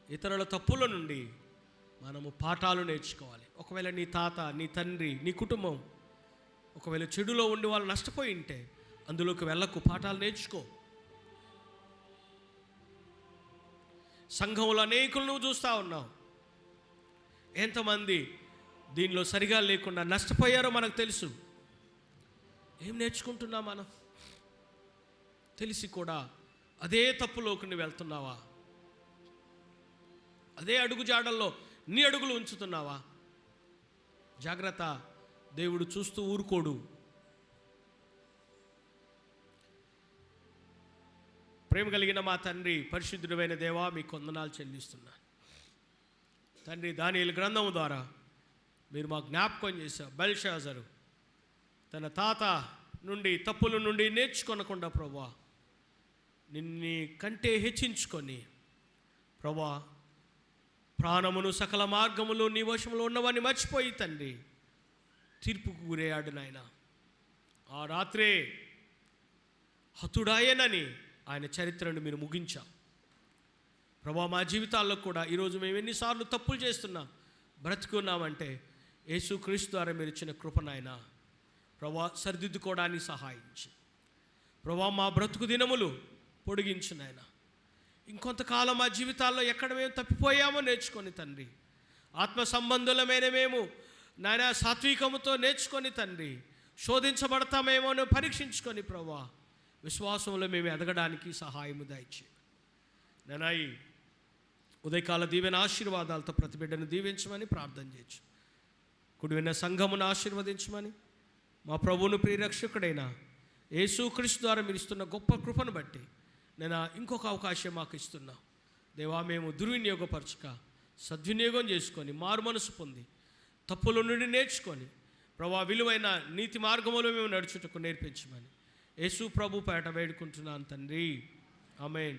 ఇతరుల తప్పుల నుండి మనము పాఠాలు నేర్చుకోవాలి. ఒకవేళ నీ తాత, నీ తండ్రి, నీ కుటుంబం ఒకవేళ చెడులో ఉండి వాళ్ళు నష్టపోయి ఉంటే అందులోకి వెళ్ళకు, పాఠాలు నేర్చుకో. సంఘంలో అనేకులు నువ్వు చూస్తూ ఉన్నావు. ఎంతమంది దీనిలో సరిగా లేకుండా నష్టపోయారో మనకు తెలుసు. ఏం నేర్చుకుంటున్నా మనం? తెలిసి కూడా అదే తప్పులోకి నువ్వు వెళ్తున్నావా? అదే అడుగు జాడల్లో నీ అడుగులు ఉంచుతున్నావా? జాగ్రత్త, దేవుడు చూస్తూ ఊరుకోడు. ప్రేమ కలిగిన మా తండ్రి, పరిశుద్ధుడైన దేవా, మీకు వందనాలు చెల్లిస్తున్నాను తండ్రి. దానియేలు గ్రంథము ద్వారా మీరు మాకు జ్ఞాపకం చేశారు. బెల్షాజరు తన తాత నుండి తప్పుల నుండి నేర్చుకొనకుండా ప్రభువా నిన్ని కంటే హెచ్చించుకొని ప్రభువా ప్రాణమును సకల మార్గములు నీ వశంలో ఉన్నవని మర్చిపోయి తండ్రి తీర్పుకు గురయ్యాడు నాయన. ఆ రాత్రే హతుడాయనని ఆయన చరిత్రను మీరు ముగించాం ప్రభువా. మా జీవితాల్లో కూడా ఈరోజు మేము ఎన్నిసార్లు తప్పులు చేస్తున్నాం, బ్రతికున్నామంటే యేసుక్రీస్తు ద్వారా మీరు ఇచ్చిన కృప నాయన ప్రభువా. సరిదిద్దుకోవడానికి సహాయించి ప్రభువా మా బ్రతుకు దినములు పొడిగించు నాయన. ఇంకొంతకాలం మా జీవితాల్లో ఎక్కడ మేము తప్పిపోయామో నేర్చుకొని తండ్రి, ఆత్మ సంబంధులమైన మేము నాయన సాత్వికముతో నేర్చుకొని తండ్రి, శోధించబడతామేమో పరీక్షించుకొని ప్రభువా విశ్వాసంలో మేము ఎదగడానికి సహాయము దయచేయండి. నేనాయి ఉదయకాల దీవెన ఆశీర్వాదాలతో ప్రతి బిడ్డను దీవించమని ప్రార్థన చేయొచ్చు. కుడివిన్న సంఘమును ఆశీర్వదించమని మా ప్రభువును ప్రియరక్షకుడైన యేసుక్రీస్తు ద్వారా మీరు ఇస్తున్న గొప్ప కృపను బట్టి నేను ఇంకొక అవకాశం మాకు ఇస్తున్నా దేవా. మేము దుర్వినియోగపరచక సద్వినియోగం చేసుకొని మారు మనసు పొంది తప్పుల నుండి నేర్చుకొని ప్రభా విలువైన నీతి మార్గంలో మేము నడుచుటకు నేర్పించమని యేసు ప్రభు పేట వేడుకుంటున్నాను తండ్రి. ఆమేన్.